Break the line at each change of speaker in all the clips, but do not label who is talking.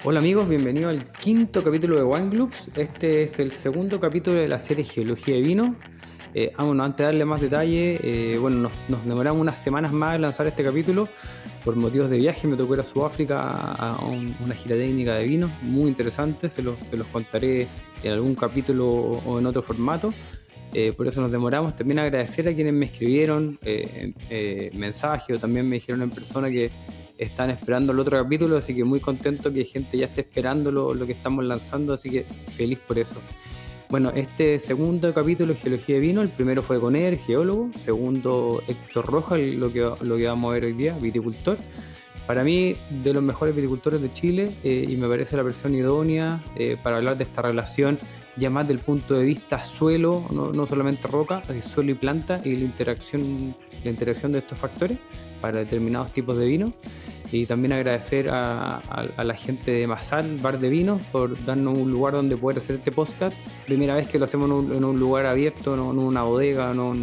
Hola amigos, bienvenidos al quinto capítulo de Wine Clubs. Este es el segundo capítulo de la serie Geología de Vino. Bueno, antes de darle más detalle, nos demoramos unas semanas más en lanzar este capítulo. Por motivos de viaje me tocó ir a Sudáfrica una gira técnica de vino, muy interesante, se los contaré en algún capítulo o en otro formato. Por eso nos demoramos. También agradecer a quienes me escribieron mensajes o también me dijeron en persona que están esperando el otro capítulo, así que muy contento que gente ya esté esperando lo que estamos lanzando, así que feliz por eso. Bueno, este segundo capítulo es Geología de Vino. El primero fue con él, geólogo. Segundo, Héctor Rojas, lo que vamos a ver hoy día, viticultor. Para mí, de los mejores viticultores de Chile, y me parece la persona idónea para hablar de esta relación, ya más del punto de vista suelo, no solamente roca, suelo y planta, y la interacción de estos factores para determinados tipos de vino. Y también agradecer a la gente de Masal, Bar de Vinos, por darnos un lugar donde poder hacer este podcast. Primera vez que lo hacemos en un lugar abierto, no en una bodega o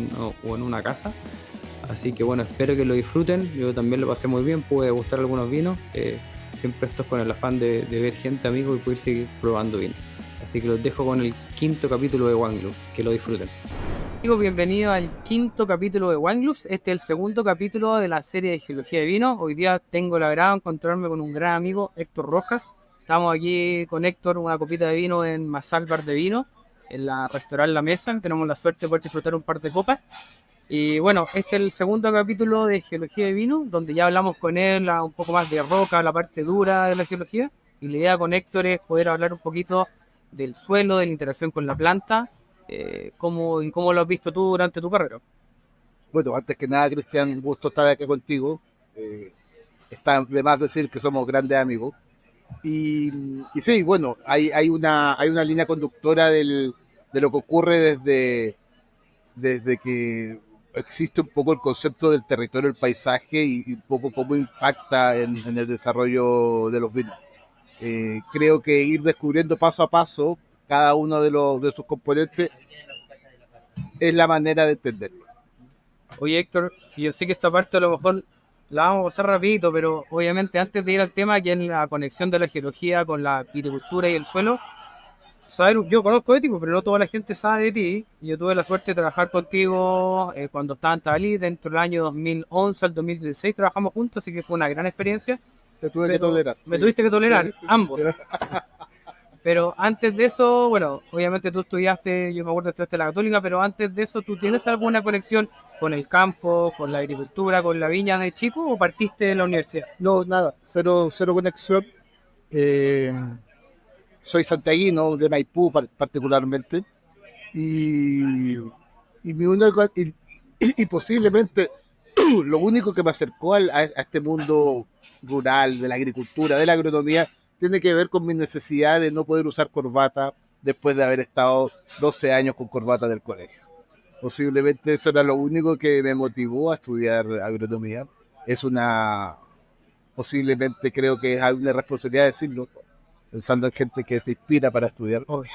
en una casa. Así que bueno, espero que lo disfruten. Yo también lo pasé muy bien, pude degustar algunos vinos. Siempre esto es con el afán de ver gente, amigos, y poder seguir probando vinos. Así que los dejo con el quinto capítulo de Wine Club. Que lo disfruten. Amigos, bienvenido al quinto capítulo de Wine Clubs. Este es el segundo capítulo de la serie de Geología de Vino. Hoy día tengo el agrado de encontrarme con un gran amigo, Héctor Rojas. Estamos aquí con Héctor, una copita de vino en Masal Bar de Vino, en la restaurante La Mesa. Tenemos la suerte de poder disfrutar un par de copas. Y bueno, este es el segundo capítulo de Geología de Vino, donde ya hablamos con él un poco más de roca, la parte dura de la geología. Y la idea con Héctor es poder hablar un poquito del suelo, de la interacción con la planta, cómo lo has visto tú durante tu carrera.
Bueno, antes que nada, Cristian, un gusto estar aquí contigo. Eh, Está de más decir que somos grandes amigos. Y, y sí, bueno, hay una línea conductora de lo que ocurre desde que existe un poco el concepto del territorio, el paisaje y un poco cómo impacta en el desarrollo de los vinos. Creo que ir descubriendo paso a paso cada uno de sus componentes es la manera de entenderlo.
Oye, Héctor, yo sé que esta parte a lo mejor la vamos a pasar rapidito, pero obviamente antes de ir al tema, que es la conexión de la geología con la viticultura y el suelo, yo conozco de ti, pero no toda la gente sabe de ti. Yo tuve la suerte de trabajar contigo cuando estaba en Tabalí, dentro del año 2011 al 2016 trabajamos juntos, así que fue una gran experiencia.
Te tuve que
Pero
tolerar.
me
Sí,
tuviste que tolerar,
sí, sí.
ambos. Pero antes de eso, bueno, obviamente tú estudiaste, yo me acuerdo que estudiaste la Católica, pero antes de eso, ¿tú tienes alguna conexión con el campo, con la agricultura, con la viña de chico o partiste de la universidad?
No, nada, cero conexión. Eh, Soy santiaguino, de Maipú particularmente, y, y posiblemente lo único que me acercó a este mundo rural, de la agricultura, de la agronomía, tiene que ver con mi necesidad de no poder usar corbata después de haber estado 12 años con corbata del colegio. Posiblemente eso era lo único que me motivó a estudiar agronomía. Es una, posiblemente creo que es una responsabilidad decirlo, pensando en gente que se inspira para estudiar,
Obvio.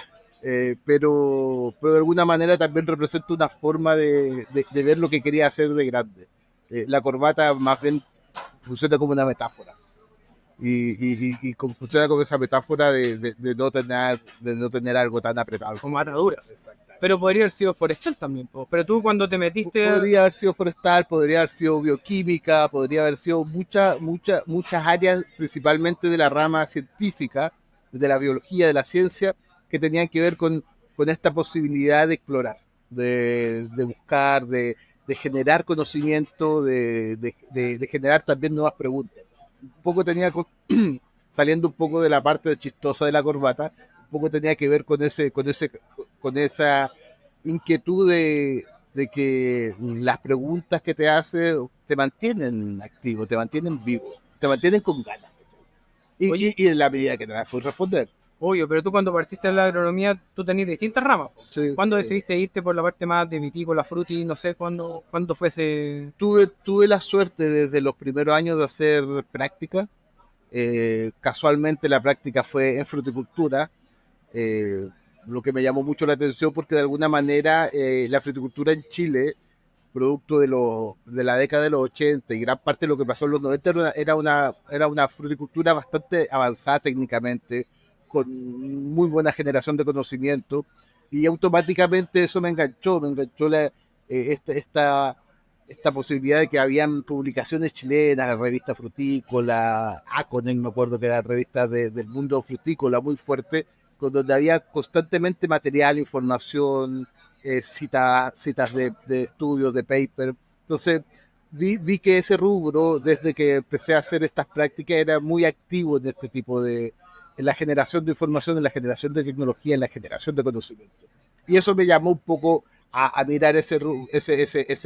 pero de alguna manera también representa una forma de ver lo que quería hacer de grande. La corbata más bien funciona como una metáfora y funciona como esa metáfora de no tener algo tan apretado.
Como ataduras. Pero podría haber sido forestal también, po. Pero tú cuando te metiste.
Podría haber sido forestal, podría haber sido bioquímica, podría haber sido muchas áreas, principalmente de la rama científica, de la biología, de la ciencia, que tenían que ver con esta posibilidad de explorar, de buscar, de generar conocimiento, de generar también nuevas preguntas. Un poco saliendo un poco de la parte chistosa de la corbata, un poco tenía que ver con esa inquietud de que las preguntas que te hace te mantienen activo, te mantienen vivo, te mantienen con ganas.
Oye,
Y en la medida que te las puedes responder.
obvio, pero tú cuando partiste de la agronomía, tú tenías distintas ramas, po.
Sí,
¿Cuándo decidiste irte por la parte más de vitícola, fruti? No sé cuándo fue ese.
tuve la suerte desde los primeros años de hacer práctica. Casualmente la práctica fue en fruticultura, lo que me llamó mucho la atención porque de alguna manera la fruticultura en Chile producto de la década de los 80 y gran parte de lo que pasó en los 90 era una fruticultura bastante avanzada técnicamente, con muy buena generación de conocimiento, y automáticamente eso me enganchó esta posibilidad de que habían publicaciones chilenas, la revista Frutícola, Aconen, me acuerdo que era la revista del mundo frutícola muy fuerte, con donde había constantemente material, información, citas de estudios, de paper. Entonces, vi que ese rubro, desde que empecé a hacer estas prácticas, era muy activo en este tipo en la generación de información, en la generación de tecnología, en la generación de conocimiento. Y eso me llamó un poco a mirar ese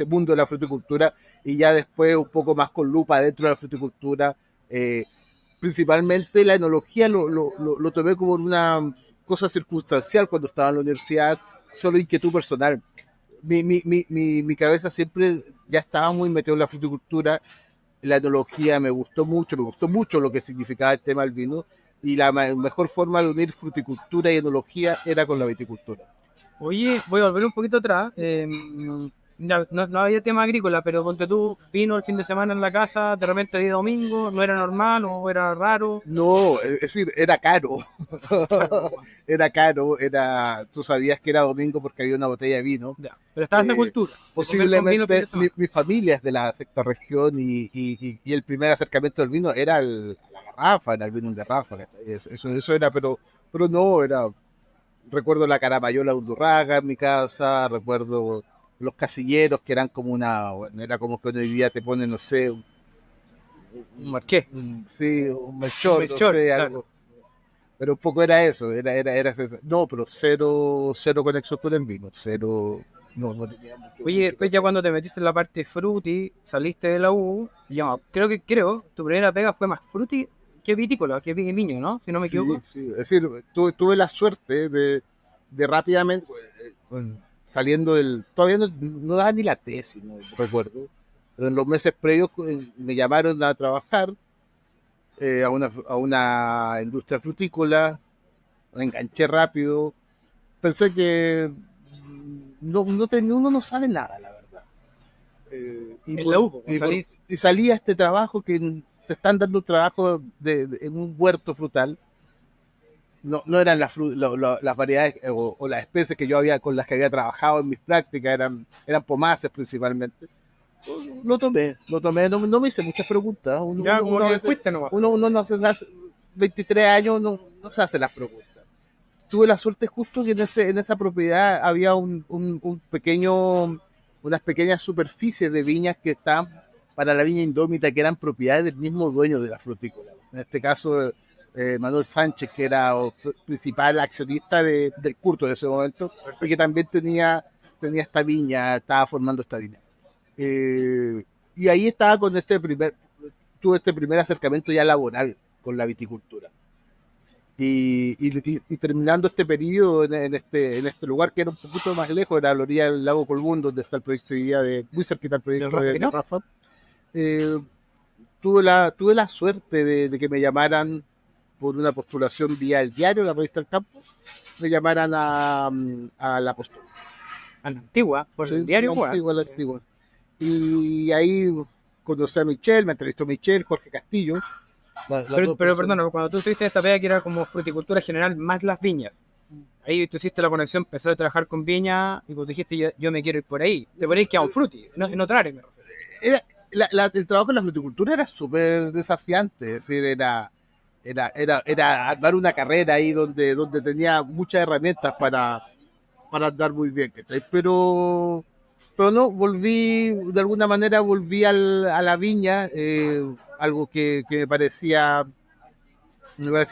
mundo de la fruticultura, y ya después un poco más con lupa dentro de la fruticultura. Principalmente la enología lo tomé como una cosa circunstancial cuando estaba en la universidad, solo inquietud personal. Mi cabeza siempre ya estaba muy metido en la fruticultura, la enología me gustó mucho lo que significaba el tema del vino, y la mejor forma de unir fruticultura y enología era con la viticultura.
Oye, voy a volver un poquito atrás. No había tema agrícola, pero ponte tú, vino el fin de semana en la casa, de repente día domingo, ¿no era normal o era raro?
No, es decir, era caro. Era caro, tú sabías que era domingo porque había una botella de vino.
Ya. Pero estaba esa cultura. De comer con vino el fin
Posiblemente
de semana.
mi familia es de la sexta región, y el primer acercamiento del vino era la garrafa, era el vino en garrafa. Eso era, pero no, recuerdo la caramayola de Undurraga en mi casa, recuerdo los casilleros que eran como bueno, era como que hoy día te ponen, no sé,
Un marqués.
sí, un
Un
Melchor, no
Melchor,
sé,
claro.
algo. Pero un poco era eso, no, pero cero conexión con el vino, cero, no tenía
Oye,
mucho que
después ya
hacer.
cuando te metiste en la parte fruity, saliste de la U, ya, creo, tu primera pega fue más fruity que vitícola, que viño, ¿no? Si no me
Sí,
equivoco.
sí, es decir, tuve la suerte de rápidamente, bueno, saliendo todavía no daba ni la tesis, no recuerdo, pero en los meses previos me llamaron a trabajar, a una industria frutícola, me enganché rápido, pensé que uno no sabe nada, la verdad.
En la U, pues, salís.
Y salí a este trabajo que te están dando un trabajo en un huerto frutal. No eran las variedades o las especies que yo había con las que había trabajado en mis prácticas, eran pomaces principalmente. Lo tomé, no me hice muchas preguntas.
Ya como
A
que
veces,
fuiste nomás.
uno no se hace, 23 años no se hace las preguntas. Tuve la suerte justo que en esa propiedad había unas pequeñas superficies de viñas que estaban para la viña indómita, que eran propiedades del mismo dueño de la frutícola. En este caso, Manuel Sánchez, que era el principal accionista del Curto en ese momento, y que también tenía esta viña, estaba formando esta viña. Y ahí estaba tuve este primer acercamiento ya laboral con la viticultura. Y terminando este periodo en este lugar que era un poquito más lejos, era a la orilla del lago Colbún, donde está el proyecto hoy día, muy cerquita del
¿Del
proyecto
Rafa
de
Quinoz?
Rafa. eh, tuve la suerte de que me llamaran por una postulación vía el diario, la revista El Campo, me llamaran a la postura.
A la antigua, por
Sí,
el diario, pues.
la antigua. Y ahí conocí a Michelle, me entrevistó Michelle, Jorge Castillo, las dos
Pero
personas.
perdón, cuando tú estuviste en esta pega que era como fruticultura general más las viñas, ahí tú hiciste la conexión, empezaste a trabajar con viña y pues dijiste yo me quiero ir por ahí. Te ponéis que a un fruti, no, en otra área me refiero.
Era, el trabajo en la fruticultura era súper desafiante, es decir, era armar una carrera ahí donde tenía muchas herramientas para andar muy bien, ¿cachai? Pero no, de alguna manera volví a la viña, algo que me parecía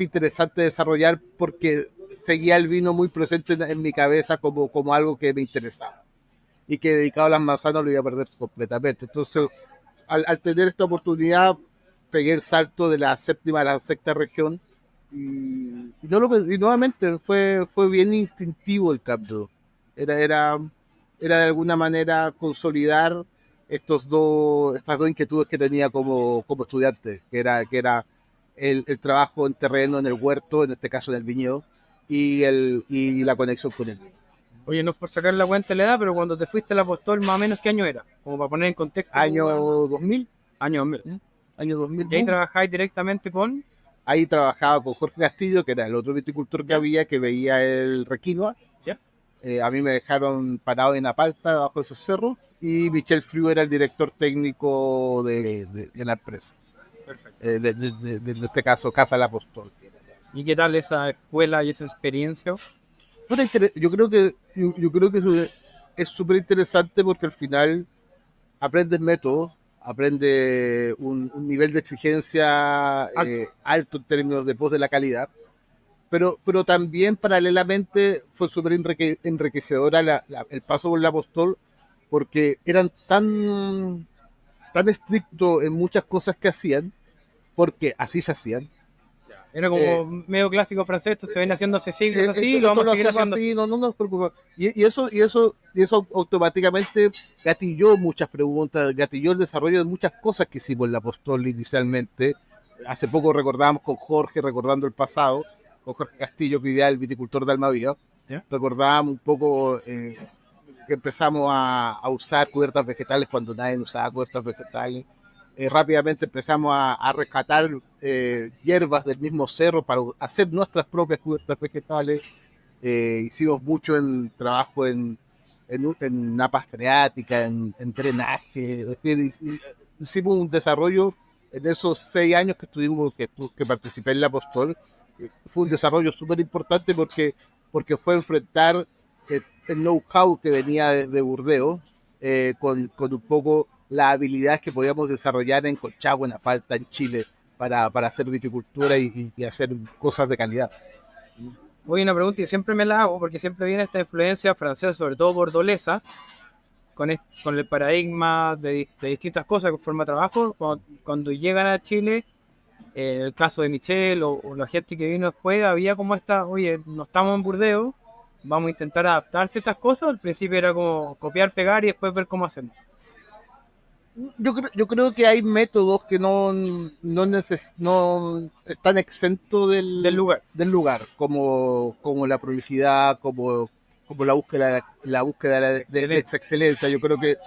interesante desarrollar, porque seguía el vino muy presente en mi cabeza como algo que me interesaba, y que dedicado a las manzanas lo iba a perder completamente. Entonces, al tener esta oportunidad, pegué el salto de la séptima a la sexta región, y nuevamente fue bien instintivo el cambio. Era de alguna manera consolidar estas dos inquietudes que tenía como estudiante, que era el trabajo en terreno, en el huerto, en este caso en el viñedo, y la conexión con el vino.
Oye, no es por sacar la cuenta de la edad, pero cuando te fuiste al Apostol, más o menos, ¿qué año era? Como para poner en contexto.
Año 2000,
Año 2000.
¿eh? Año 2000,
Y ahí
boom.
trabajáis directamente con...
Ahí trabajaba con Jorge Castillo, que era el otro viticultor que
¿Ya?
había, que veía el requinoa.
¿Ya?
A mí me dejaron parado en Apalta, debajo de esos cerros, y Michel Friu era el director técnico de la empresa,
Perfecto.
de este caso, Casa del Apostol.
¿Y qué tal esa escuela y esa experiencia?
Yo creo que eso es súper interesante porque al final aprendes métodos, aprendes un nivel de exigencia
Alto.
alto en términos de pos de la calidad, pero también paralelamente fue súper enriquecedora el paso por el Apostol porque eran tan estrictos en muchas cosas que hacían, porque así se hacían.
Era
Eh,
como medio clásico francés, esto se viene haciendo hace siglos así y lo
esto
vamos a
lo
seguir
hacemos
haciendo
así,
así.
no nos preocupa. Y eso automáticamente gatilló muchas preguntas, gatilló el desarrollo de muchas cosas que hicimos en la Apostol inicialmente. Hace poco recordábamos con Jorge, recordando el pasado, con Jorge Castillo, que idea el viticultor de Almaviva,
¿Ya?
recordábamos un poco que empezamos a usar cubiertas vegetales cuando nadie usaba cubiertas vegetales. Rápidamente empezamos a rescatar hierbas del mismo cerro para hacer nuestras propias cubiertas vegetales. Hicimos mucho en trabajo en napas freáticas, en drenaje, es decir, hicimos un desarrollo en esos 6 años que estuvimos, que participé en la Apostol. Fue un desarrollo súper importante porque fue enfrentar el know-how que venía desde Burdeos con un poco las habilidades que podíamos desarrollar en Colchagua, en Apalta, en Chile, para hacer viticultura y hacer cosas de calidad.
Hoy una pregunta y siempre me la hago porque siempre viene esta influencia francesa, sobre todo bordolesa, con el paradigma de distintas cosas que forma trabajo. Cuando llegan a Chile, en el caso de Michelle o la gente que vino después, había como esta, oye, no estamos en Burdeos, vamos a intentar adaptar ciertas cosas. Al principio era como copiar, pegar y después ver cómo hacemos.
Yo creo que hay métodos que no están exentos
Del lugar.
del lugar, como la prolijidad, como la búsqueda de
Excelente.
esa excelencia. Yo creo que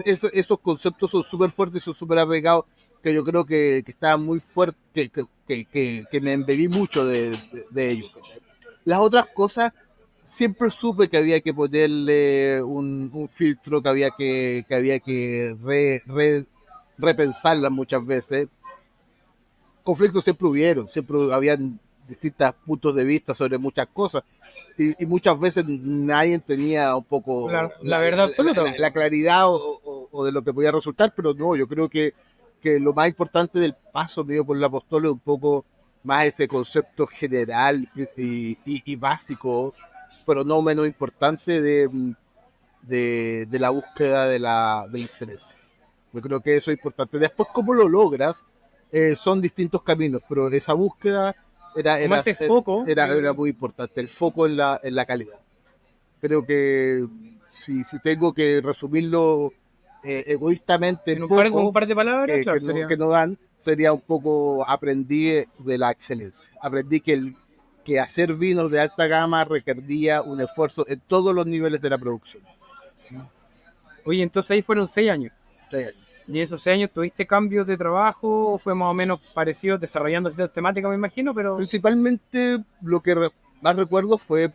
esos conceptos son súper fuertes, son súper arraigados, que yo creo que estaban muy fuertes, que me embebí mucho de ellos. Las otras cosas siempre supe que había que ponerle un filtro, que había que repensarlas muchas veces. Conflictos siempre hubieron, siempre habían distintos puntos de vista sobre muchas cosas y muchas veces nadie tenía un poco
La verdad absoluta.
la claridad o de lo que podía resultar, pero no, yo creo que lo más importante del paso mío por la Apostol es un poco más ese concepto general y básico, pero no menos importante de la búsqueda de excelencia. Yo creo que eso es importante. Después, cómo lo logras, son distintos caminos, pero esa búsqueda era,
Como
era,
ese foco,
era muy importante, el foco en la calidad. Creo que si tengo que resumirlo egoístamente en
en un
poco,
par de palabras,
que,
claro,
que, no,
sería.
que no dan, sería un poco aprendí de la excelencia. Aprendí que hacer vinos de alta gama requería un esfuerzo en todos los niveles de la producción.
Oye, entonces ahí fueron 6 años.
Sí.
¿Y en esos 6 años tuviste cambios de trabajo? ¿O fue más o menos parecido, desarrollando ciertas temáticas, me imagino? Pero,
Principalmente lo que más recuerdo fue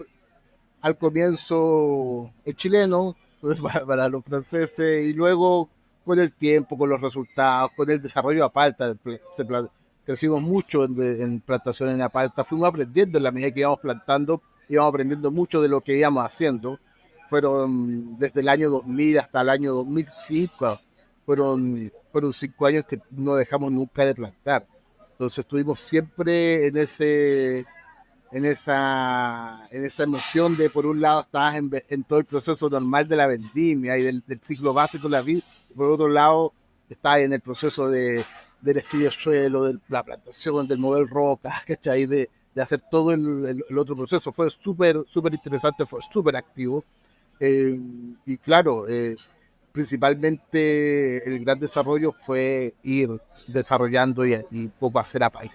al comienzo el chileno, pues, para los franceses, y luego con el tiempo, con los resultados, con el desarrollo de Apalta, crecimos mucho en plantación en Apalta, fuimos aprendiendo en la medida que íbamos plantando, íbamos aprendiendo mucho de lo que íbamos haciendo. Fueron desde el año 2000 hasta el año 2005, fueron 5 años que no dejamos nunca de plantar. Entonces estuvimos siempre en esa emoción de, por un lado, estabas en todo el proceso normal de la vendimia y del ciclo básico de la vida, y por otro lado, estabas en el proceso del estudio de suelo, de la plantación, del mover rocas, ¿cachai? De hacer todo el otro proceso. Fue súper, súper interesante, fue súper activo. Y claro, principalmente el gran desarrollo fue ir desarrollando y poco hacer a país.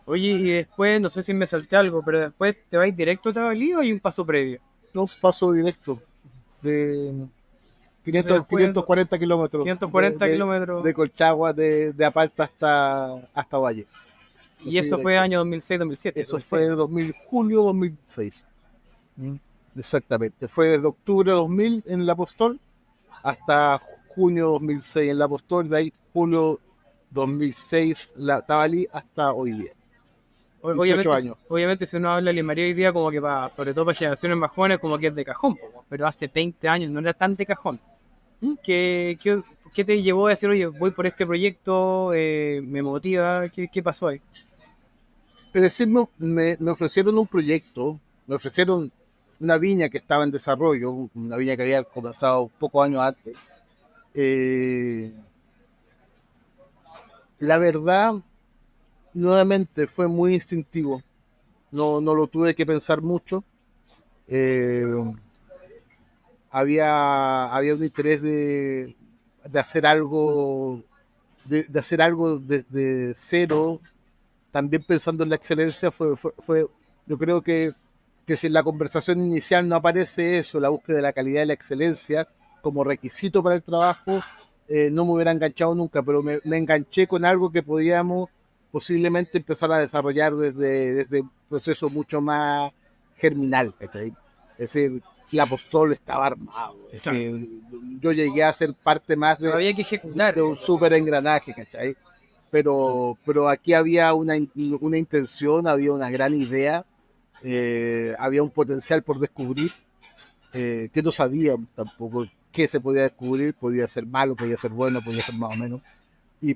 oye, y después, no sé si me salté algo, pero después te vais directo a Tabalí o hay un paso previo.
paso directo de 540 kilómetros.
540 kilómetros.
De Colchagua, de Apalta hasta Valle.
Y eso fue año 2006-2007.
Eso fue julio 2006. Exactamente. Fue desde octubre de 2000 en el Apostol hasta junio 2006 en el Apostol. De ahí julio 2006 la Tabalí hasta hoy día. 18 años.
Obviamente, si uno habla de Limarí hoy día, como que sobre todo para generaciones más jóvenes, como que es de cajón, pero hace 20 años no era tan de cajón. ¿Qué te llevó a decir, oye, voy por este proyecto, me motiva? ¿Qué pasó ahí?
Es decir, me ofrecieron un proyecto, me ofrecieron una viña que estaba en desarrollo, una viña que había comenzado pocos años antes. La verdad, nuevamente, fue muy instintivo. No lo tuve que pensar mucho. Había un interés de hacer algo, de hacer algo desde cero, también pensando en la excelencia. Yo creo que si en la conversación inicial no aparece eso, la búsqueda de la calidad y la excelencia como requisito para el trabajo, no me hubiera enganchado nunca, pero me enganché con algo que podíamos posiblemente empezar a desarrollar desde un proceso mucho más germinal, ¿cachai? Es decir, el Apostol estaba armado. Es decir, yo llegué a ser parte más
había que ejecutar,
de un súper engranaje, ¿cachai? Pero aquí había una intención, había una gran idea, había un potencial por descubrir, que no sabíamos tampoco qué se podía descubrir. Podía ser malo, podía ser bueno, podía ser más o menos.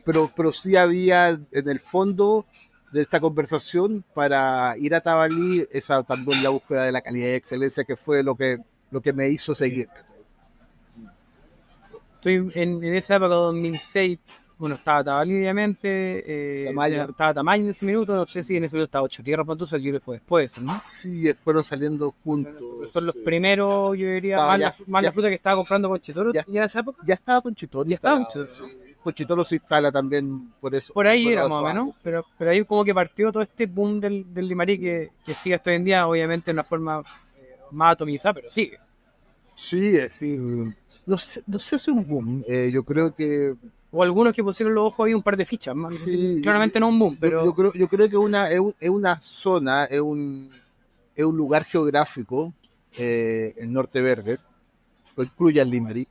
Pero sí había en el fondo de esta conversación para ir a Tabalí esa también la búsqueda de la calidad y excelencia, que fue lo que me hizo seguir.
Estoy en esa época, 2006, bueno, estaba Tabalí, obviamente, estaba Tamayo en ese minuto, no sé si en ese minuto estaba Ocho Tierras, pero salió después, ¿no?
Sí, fueron saliendo juntos.
Son los primeros, yo diría, más la fruta que estaba comprando Conchitoro ya en esa época.
Ya estaba Conchitoro.
Ya estaba Conchitoro.
Conchitoro se instala también por eso.
Por ahí era más o menos, pero ahí como que partió todo este boom del Limarí que sigue hasta hoy en día, obviamente de una forma más atomizada, pero sigue.
Sí, es decir, no sé si es un boom, yo creo que...
O algunos que pusieron los ojos ahí un par de fichas, sí, claramente no un boom, pero...
Yo creo que es una zona, es un lugar geográfico, el Norte Verde, que incluye al Limarí,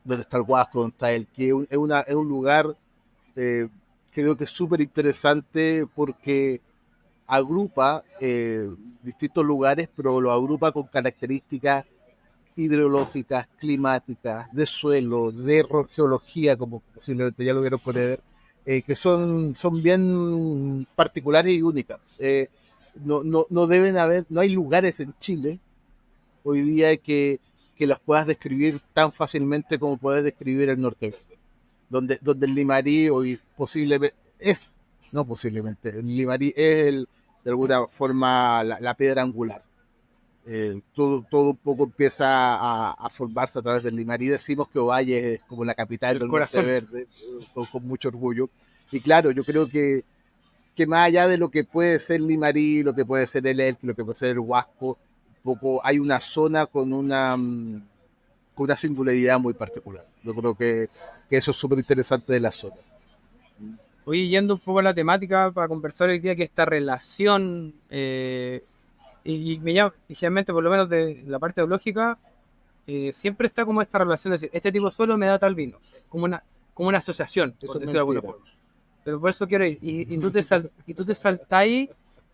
donde está el Huasco, donde está el que es un lugar, creo que es súper interesante porque agrupa distintos lugares, pero lo agrupa con características hidrológicas, climáticas, de suelo, de geología, como posiblemente ya lo vieron poner, que son bien particulares y únicas. No deben haber, no hay lugares en Chile hoy día que las puedas describir tan fácilmente como puedes describir el Norte Verde, donde el Limarí hoy posiblemente es, no posiblemente, el Limarí es de alguna forma la piedra angular. Todo un poco empieza a formarse a través del Limarí. Decimos que Ovalle es como la capital del Norte Verde, con mucho orgullo. Y claro, yo creo que más allá de lo que puede ser Limarí, lo que puede ser el Elqui, lo que puede ser el Huasco, poco hay una zona con una singularidad muy particular. Yo creo que eso es súper interesante de la zona.
Oye, yendo un poco a la temática para conversar hoy día, que esta relación, y me llama, inicialmente, por lo menos de la parte geológica, siempre está como esta relación de decir, este tipo de suelo me da tal vino, como una asociación, por decirlo de alguna forma. Pero por eso quiero ir, y tú te saltáis,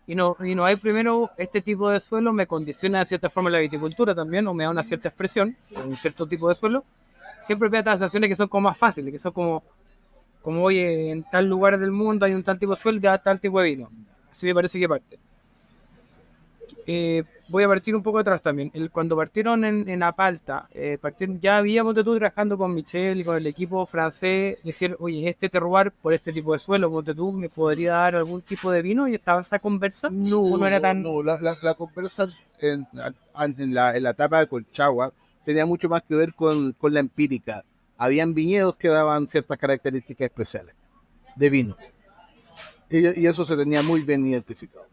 y no hay primero, este tipo de suelo me condiciona de cierta forma la viticultura también, o me da una cierta expresión, un cierto tipo de suelo. Siempre veo transacciones que son como más fáciles, que son como oye, en tal lugar del mundo hay un tal tipo de suelo y da tal tipo de vino. Así me parece que parte. Voy a partir un poco atrás también. Cuando partieron en Apalta, ya habíamos tú trabajando con Michel y con el equipo francés, decir, oye, este terroir por este tipo de suelo, tú me podría dar algún tipo de vino, y estaba esa conversa.
No era tan... No, la conversa en la etapa de Colchagua tenía mucho más que ver con la empírica. Habían viñedos que daban ciertas características especiales de vino. Y eso se tenía muy bien identificado.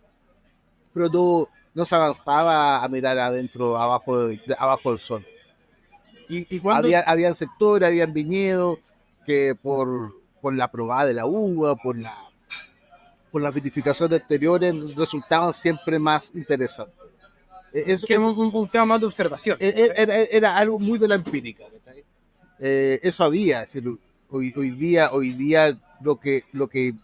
Pero no se avanzaba a mirar adentro, abajo del sol.
¿Y cuándo?
Habían sectores, habían viñedos que por la probada de la uva, por las vinificaciones anteriores, resultaban siempre más interesantes.
Que es un tema más de observación.
Era algo muy de la empírica. Eso había, es decir, hoy día lo que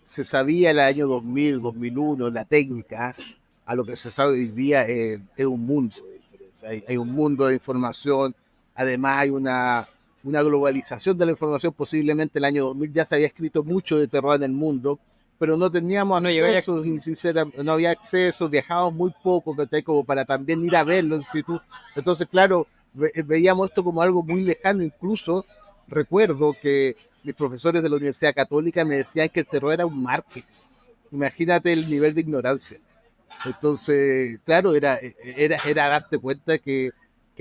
se sabía en el año 2000, 2001, la técnica, a lo que se sabe hoy día es un mundo de diferencia. Hay un mundo de información, además hay una globalización de la información. Posiblemente el año 2000 ya se había escrito mucho de terror en el mundo, pero no teníamos acceso, no había acceso, viajábamos muy poco, como para también ir a verlo en situ. Entonces, claro, veíamos esto como algo muy lejano. Incluso recuerdo que mis profesores de la Universidad Católica me decían que el terror era un marketing. Imagínate el nivel de ignorancia. Entonces, claro, era darte cuenta que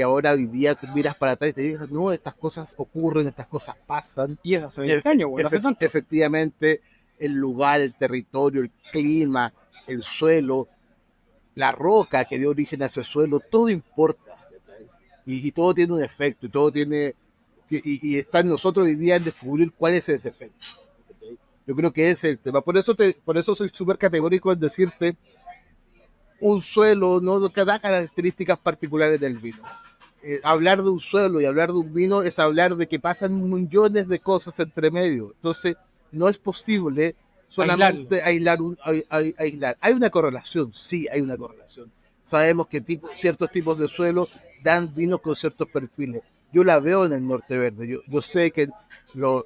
ahora hoy día tú miras para atrás y te dices, no, estas cosas ocurren, estas cosas pasan.
Y eso hace 20 años, bueno, hace tanto.
Efectivamente, el lugar, el territorio, el clima, el suelo, la roca que dio origen a ese suelo, todo importa. Y todo tiene un efecto, y todo tiene... Y está en nosotros hoy día en descubrir cuál es ese efecto. Yo creo que ese es el tema. Por eso soy súper categórico en decirte un suelo no da características particulares del vino. Hablar de un suelo y hablar de un vino es hablar de que pasan millones de cosas entre medio. Entonces, no es posible solamente aislar. Hay una correlación, sí, hay una correlación. Sabemos que ciertos tipos de suelo dan vinos con ciertos perfiles. Yo la veo en el norte verde. Yo sé que los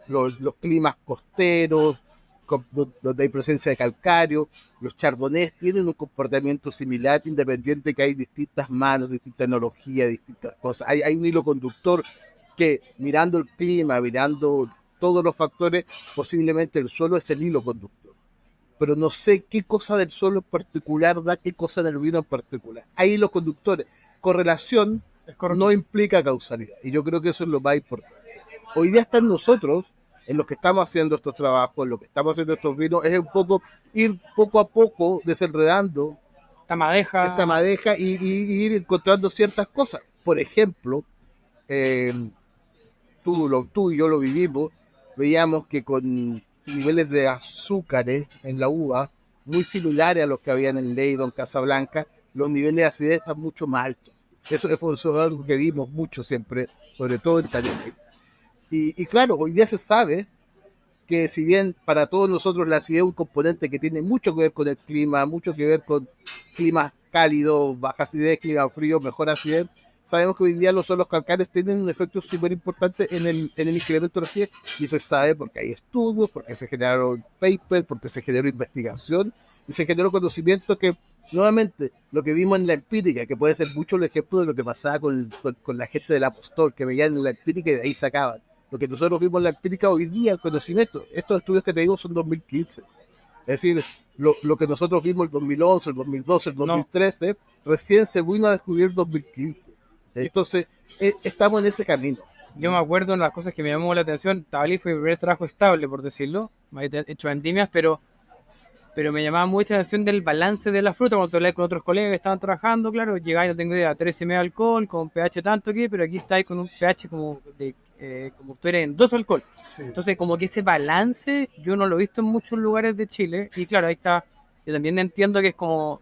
climas costeros, donde hay presencia de calcario, los chardonnays tienen un comportamiento similar, independiente que hay distintas manos, distintas tecnologías, distintas cosas. Hay un hilo conductor que, mirando el clima, mirando todos los factores, posiblemente el suelo es el hilo conductor. Pero no sé qué cosa del suelo en particular da qué cosa del vino en particular. Hay hilos conductores. Correlación no implica causalidad. Y yo creo que eso es lo más importante. Hoy día están nosotros, en los que estamos haciendo estos trabajos, en los que estamos haciendo estos vinos, es un poco ir poco a poco desenredando
esta madeja
y ir encontrando ciertas cosas. Por ejemplo, tú y yo lo vivimos, veíamos que con niveles de azúcares en la uva muy similares a los que habían en Leidon, Casablanca, los niveles de acidez están mucho más altos. Eso es algo que vimos mucho siempre, sobre todo en Tannehill. Y claro, hoy día se sabe que si bien para todos nosotros la acidez es un componente que tiene mucho que ver con el clima, mucho que ver con climas cálidos, baja acidez, clima frío, mejor acidez, sabemos que hoy día los suelos calcáreos tienen un efecto súper importante en el incremento de la acidez, y se sabe porque hay estudios, porque se generaron papers, porque se generó investigación y se generó conocimiento que, nuevamente, lo que vimos en la empírica, que puede ser mucho el ejemplo de lo que pasaba con la gente del apostol, que veían en la empírica y de ahí sacaban. Lo que nosotros vimos en la empírica hoy día, el conocimiento, estos estudios que te digo son 2015. Es decir, lo que nosotros vimos el 2011, el 2012, el 2013, recién se vino a descubrir el 2015. Entonces, estamos en ese camino.
Yo me acuerdo de las cosas que me llamó la atención. Tabalí fue mi primer trabajo estable, por decirlo. Me había hecho vendimias, pero me llamaba mucho la atención del balance de la fruta. Cuando hablé con otros colegas que estaban trabajando, claro, llegáis, no tengo idea, 13,5 alcohol, con pH tanto aquí, pero aquí estáis con un pH como tú eres en 2 alcohol. Sí. Entonces, como que ese balance yo no lo he visto en muchos lugares de Chile. Y claro, ahí está. Yo también entiendo que es como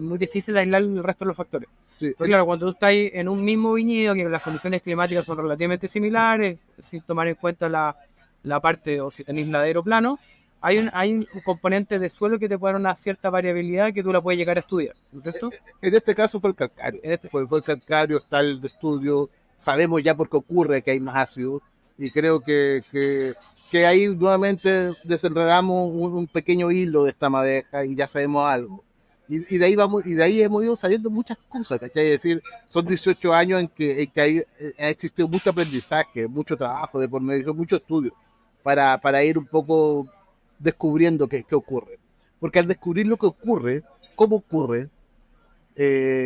muy difícil aislar el resto de los factores. Sí. Pero claro, cuando tú estás en un mismo viñedo, que las condiciones climáticas son relativamente similares, sin tomar en cuenta la parte, o si tenéis ladero plano, hay un componente de suelo que te puede dar una cierta variabilidad que tú la puedes llegar a estudiar, ¿no es cierto?
En este caso fue el calcario. Fue el calcario, está el de estudio. Sabemos ya por qué ocurre que hay más ácido, y creo que ahí nuevamente desenredamos un pequeño hilo de esta madeja y ya sabemos algo. Y de ahí hemos ido sabiendo muchas cosas, ¿cachai? Es decir, son 18 años en que ha existido mucho aprendizaje, mucho trabajo de por medio, mucho estudio, para ir un poco descubriendo qué ocurre. Porque al descubrir lo que ocurre, cómo ocurre,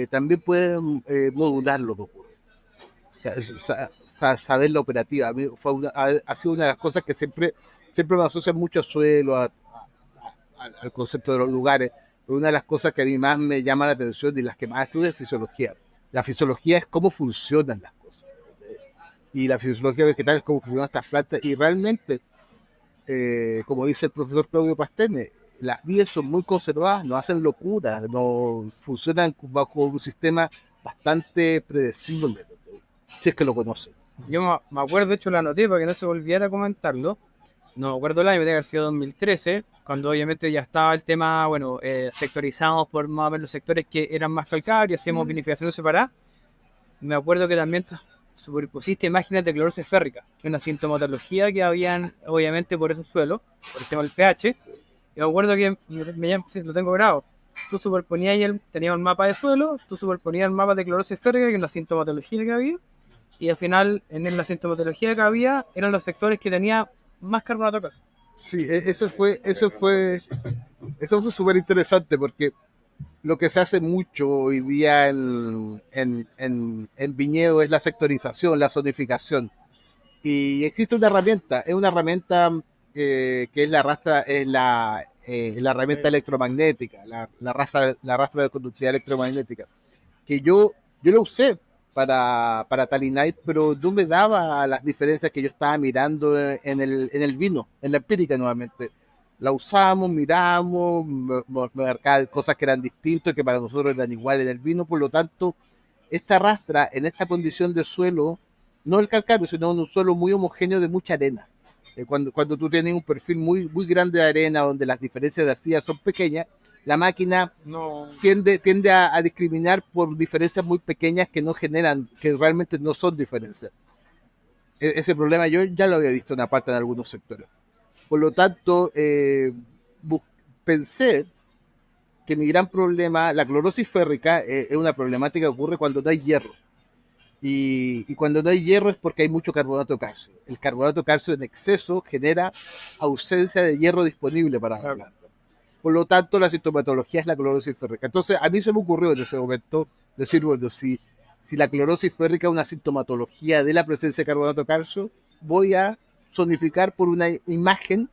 también pueden modular lo que ocurre. Saber la operativa. A mí ha sido una de las cosas que siempre me asocian mucho al suelo, al concepto de los lugares. pero una de las cosas que a mí más me llama la atención y las que más estudio es fisiología. La fisiología es cómo funcionan las cosas. Y la fisiología vegetal es cómo funcionan estas plantas. Y realmente, como dice el profesor Claudio Pastene, las vías son muy conservadas, no hacen locuras, no funcionan bajo un sistema bastante predecible, si es que lo conocen.
Yo me acuerdo, de hecho la anoté para que no se volviera a comentarlo. No me acuerdo el año, debe haber sido 2013, cuando obviamente ya estaba el tema, bueno, sectorizados por más o menos los sectores que eran más calcáreos, hacíamos vinificación separada. Me acuerdo que también superpusiste imágenes de clorosis férrica, que es una sintomatología que habían, obviamente, por esos suelos, por el tema del pH. Y me acuerdo que lo tengo grabado. Tú superponías, tenías un mapa de suelo, tú superponías el mapa de clorosis férrica, que es una sintomatología que había, y al final, en la sintomatología que había, eran los sectores que tenían más carbonato de calcio.
Sí, eso fue súper interesante porque lo que se hace mucho hoy día en viñedo es la sectorización, la zonificación. Y existe una herramienta, es una herramienta que es la herramienta electromagnética, la rastra de conductividad electromagnética, que yo lo usé para Talinite, pero no me daba las diferencias que yo estaba mirando en el vino, en la empírica nuevamente. La usamos, miramos, me marcaba cosas que eran distintas, que para nosotros eran iguales en el vino, por lo tanto, esta rastra en esta condición de suelo, no el calcáreo, sino un suelo muy homogéneo de mucha arena. Cuando tú tienes un perfil muy grande de arena, donde las diferencias de arcilla son pequeñas, la máquina tiende a discriminar por diferencias muy pequeñas que no generan, que realmente no son diferencias. Ese problema yo ya lo había visto en aparte en algunos sectores. Por lo tanto, pensé que mi gran problema, la clorosis férrica, es una problemática que ocurre cuando no hay hierro. Y cuando no hay hierro es porque hay mucho carbonato de calcio. El carbonato de calcio en exceso genera ausencia de hierro disponible para la planta. Por lo tanto, la sintomatología es la clorosis férrica. Entonces, a mí se me ocurrió en ese momento decir, bueno, si la clorosis férrica es una sintomatología de la presencia de carbonato de calcio, voy a zonificar por una imagen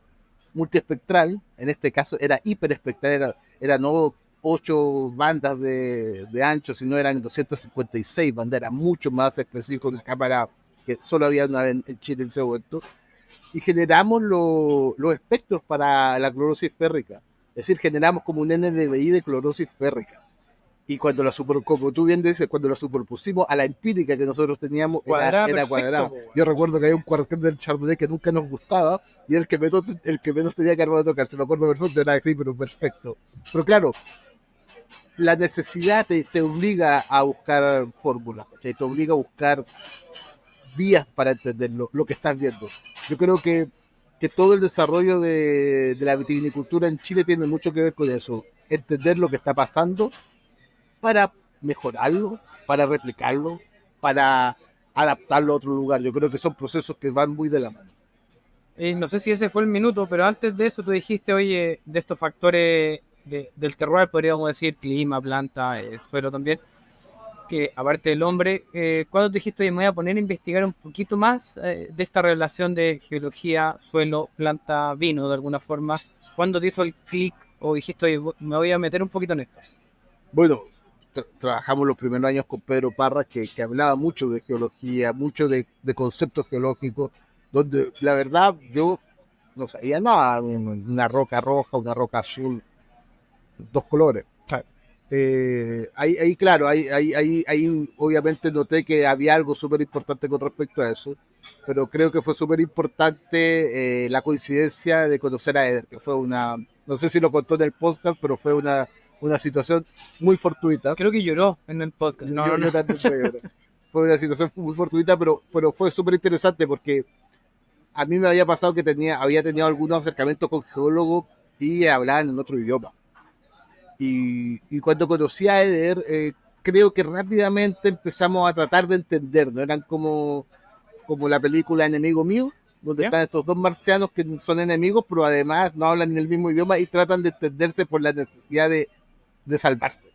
multiespectral. En este caso era hiperespectral, era no 8 bandas de ancho, sino eran 256 bandas, era mucho más específico que la cámara, que solo había una en Chile en ese momento, y generamos los espectros para la clorosis férrica. Es decir, generamos como un NDVI de clorosis férrica. Y cuando como tú bien dices, cuando la superpusimos a la empírica que nosotros teníamos, era cuadrada. Yo recuerdo que había un cuartel del Chardonnay que nunca nos gustaba y era el que menos tenía carbonato de calcio. Me acuerdo perfecto, era así, pero perfecto. Pero claro, la necesidad te obliga a buscar fórmulas, te obliga a buscar vías para entender lo que estás viendo. Yo creo que todo el desarrollo de la vitivinicultura en Chile tiene mucho que ver con eso. Entender lo que está pasando para mejorarlo, para replicarlo, para adaptarlo a otro lugar. Yo creo que son procesos que van muy de la mano.
No sé si ese fue el minuto, pero antes de eso tú dijiste, oye, de estos factores del terroir, podríamos decir, clima, planta, suelo también, que aparte del hombre, ¿cuándo te dijiste, oye, me voy a poner a investigar un poquito más de esta relación de geología, suelo, planta, vino, de alguna forma? ¿Cuándo te hizo el clic o dijiste, oye, me voy a meter un poquito en esto?
Bueno, trabajamos los primeros años con Pedro Parra, que hablaba mucho de geología, mucho de conceptos geológicos, donde la verdad yo no sabía nada, una roca roja, una roca azul, dos colores.
Claro.
Ahí obviamente noté que había algo súper importante con respecto a eso, pero creo que fue súper importante la coincidencia de conocer a Eder, que fue no sé si lo contó en el podcast, pero fue una situación muy fortuita.
Creo que lloró en el podcast.
Yo también fue una situación muy fortuita, pero fue súper interesante porque a mí me había pasado que había tenido algunos acercamientos con geólogos y hablaban en otro idioma. Y cuando conocí a Eder, creo que rápidamente empezamos a tratar de entender, ¿no? Eran como la película Enemigo Mío, donde están estos dos marcianos que son enemigos, pero además no hablan en el mismo idioma y tratan de entenderse por la necesidad de salvarse.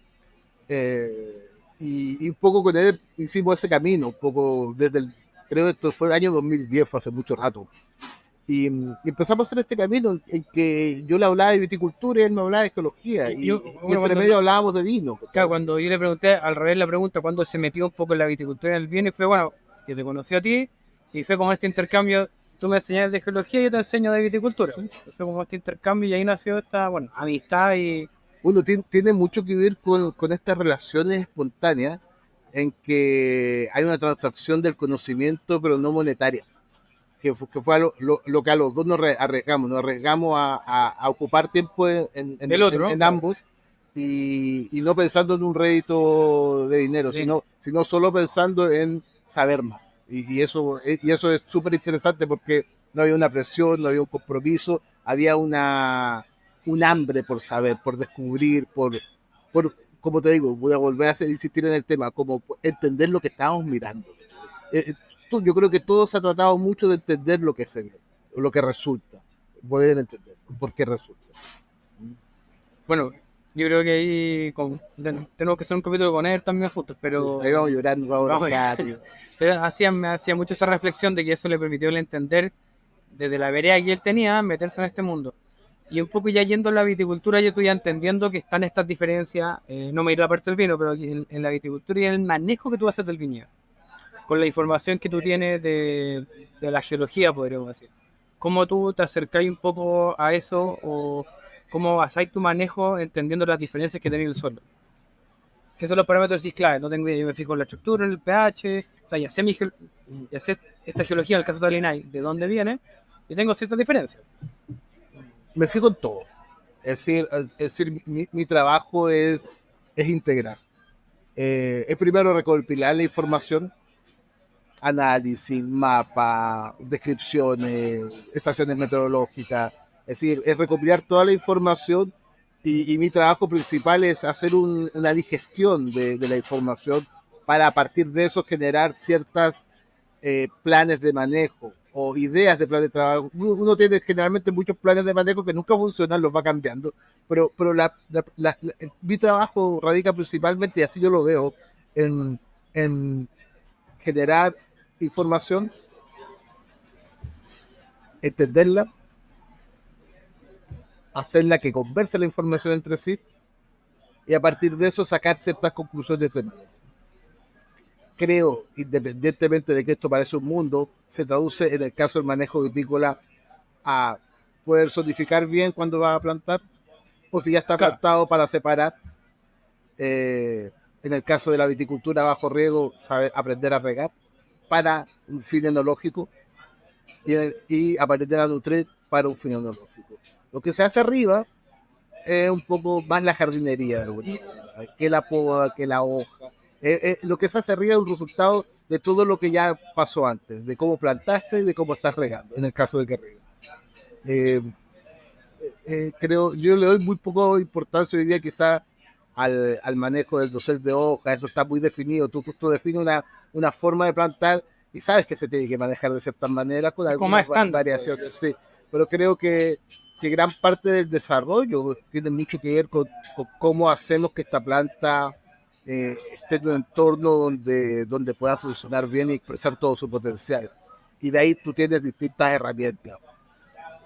Y un poco con Eder hicimos ese camino, un poco creo que esto fue el año 2010, fue hace mucho rato. Y empezamos a hacer este camino en que yo le hablaba de viticultura y él me hablaba de geología. Y entre medio hablábamos de vino.
Claro, cuando yo le pregunté, al revés la pregunta, cuando se metió un poco en la viticultura y en el vino, y fue, bueno, que te conocí a ti, y fue como este intercambio, tú me enseñas de geología y yo te enseño de viticultura. Fue como este intercambio y ahí nació esta, bueno, amistad y...
Bueno, tiene mucho que ver con estas relaciones espontáneas en que hay una transacción del conocimiento, pero no monetaria. Que fue lo que a los dos nos arriesgamos a ocupar tiempo en ambos y no pensando en un rédito de dinero,
Sí.
sino solo pensando en saber más. Y eso es súper interesante porque no había una presión, no había un compromiso, había un hambre por saber, por descubrir, como te digo, voy a volver a insistir en el tema, como entender lo que estábamos mirando. Yo creo que todo se ha tratado mucho de entender lo que se ve, lo que resulta, poder entender por qué resulta.
Bueno, yo creo que ahí tenemos que hacer un capítulo con él también juntos, pero...
Sí, ahí vamos llorando, vamos a abrazar.
Pero me hacía mucho esa reflexión de que eso le permitió el entender desde la vereda que él tenía, meterse en este mundo. Y un poco ya yendo a la viticultura, yo estoy ya entendiendo que están estas diferencias, no me iré a la parte del vino, pero en la viticultura y en el manejo que tú haces del viñedo, con la información que tú tienes de la geología, podríamos decir. ¿Cómo tú te acercáis un poco a eso o cómo basáis tu manejo entendiendo las diferencias que tiene el suelo? ¿Qué son los parámetros clave? No tengo idea, yo me fijo en la estructura, en el pH, o sea, ya sé esta geología, en el caso de Alinay, de dónde viene, y tengo ciertas diferencias.
Me fijo en todo. Es decir mi trabajo es integrar. Es primero recopilar la información, análisis, mapa, descripciones, estaciones meteorológicas. Es decir, es recopilar toda la información y mi trabajo principal es hacer una digestión de la información para a partir de eso generar ciertas planes de manejo o ideas de plan de trabajo. Uno tiene generalmente muchos planes de manejo que nunca funcionan, los va cambiando, pero mi trabajo radica principalmente, y así yo lo veo, en generar información, entenderla, hacerla que converse la información entre sí y a partir de eso sacar ciertas conclusiones de manejo. Creo, independientemente de que esto parece un mundo, se traduce en el caso del manejo vitícola a poder zonificar bien cuando vas a plantar, o si ya está plantado para separar. En el caso de la viticultura bajo riego, saber aprender a regar para un fin enológico y aprender a nutrir para un fin enológico. Lo que se hace arriba es un poco más la jardinería, de alguna manera, que la poda, que la hoja. Lo que se hace arriba es un resultado de todo lo que ya pasó antes, de cómo plantaste y de cómo estás regando, en el caso de que riegas. Creo, yo le doy muy poco importancia hoy día quizá al manejo del dosel de hoja, eso está muy definido, tú defines una forma de plantar y sabes que se tiene que manejar de cierta manera con algunas variaciones, sí. Pero creo que gran parte del desarrollo tiene mucho que ver con cómo hacemos que esta planta esté en un entorno donde pueda funcionar bien y expresar todo su potencial. Y de ahí tú tienes distintas herramientas.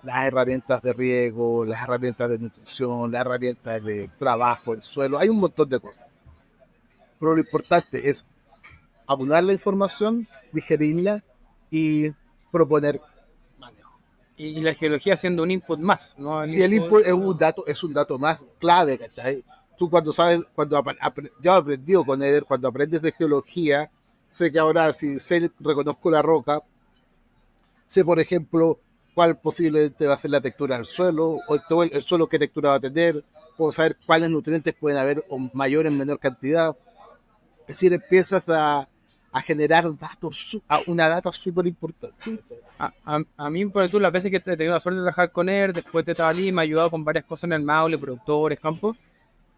Las herramientas de riego, las herramientas de nutrición, las herramientas de trabajo, el suelo, hay un montón de cosas. Pero lo importante es abonar la información, digerirla y proponer manejo.
Y la geología siendo un input más, ¿no?
Y el input es un dato más clave, ¿cachai? Tú yo he aprendido con Eder, cuando aprendes de geología, sé que ahora si reconozco la roca, sé por ejemplo cuál posiblemente va a ser la textura del suelo, o el suelo qué textura va a tener, puedo saber cuáles nutrientes pueden haber o mayor en menor cantidad. Es decir, empiezas a generar datos, una data súper importante.
A mí, por eso, las veces que he tenido la suerte de trabajar con él, después de Tabalí, me ha ayudado con varias cosas en el Maule, productores, campos.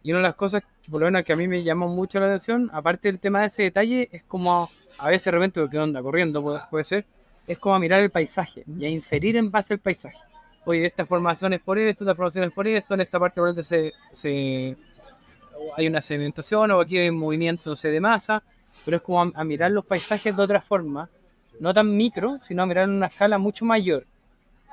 Y una de las cosas, por lo menos, que a mí me llamó mucho la atención, aparte del tema de ese detalle, es como, a veces de repente, ¿qué onda? Corriendo puede ser, es como mirar el paisaje y a inferir en base al paisaje. Oye, esta formación es por esto, esta formación es por esto, en esta parte probablemente hay una sedimentación o aquí hay un movimiento, no sé, de masa, pero es como a mirar los paisajes de otra forma, no tan micro, sino a mirar en una escala mucho mayor.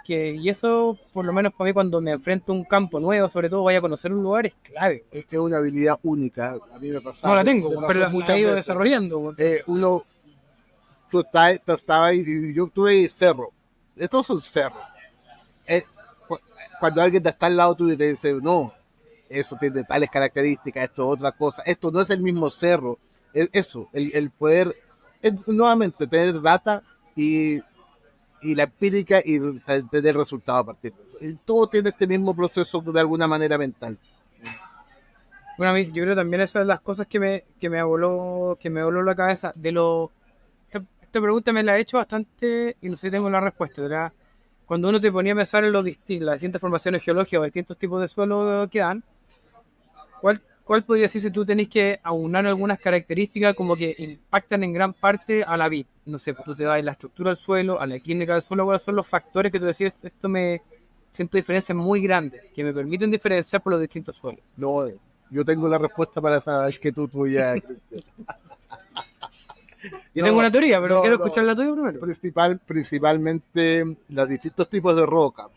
y eso, por lo menos para mí, cuando me enfrento a un campo nuevo, sobre todo vaya a conocer un lugar, es clave.
Es que es una habilidad única. A mí me pasaba.
No la tengo,
me pasó
pero la
muchas
he ido
veces.
desarrollando.
Tú estabas y yo tuve cerro. Estos son cerros. Cuando alguien está al lado tuyo y te dice, no, eso tiene tales características, esto es otra cosa, esto no es el mismo cerro, es eso, el poder, nuevamente, tener data y la empírica y tener resultados a partir de eso. Y todo tiene este mismo proceso de alguna manera mental.
Bueno, a mí, yo creo también esas son las cosas que me voló la cabeza. Esta pregunta me la he hecho bastante y no sé si tengo la respuesta, ¿verdad? Cuando uno te ponía a pensar en las distintas formaciones geológicas o distintos tipos de suelo que dan, ¿cuál podría decir si tú tenés que aunar algunas características como que impactan en gran parte a la vid? No sé, pues tú te das la estructura del suelo, a la química del suelo, ¿cuáles son los factores que tú decís, esto me siento diferencias muy grandes, que me permiten diferenciar por los distintos suelos?
No, yo tengo la respuesta para esa vez que tú ya.
Yo tengo una teoría, pero quiero escuchar la tuya primero.
Principalmente los distintos tipos de roca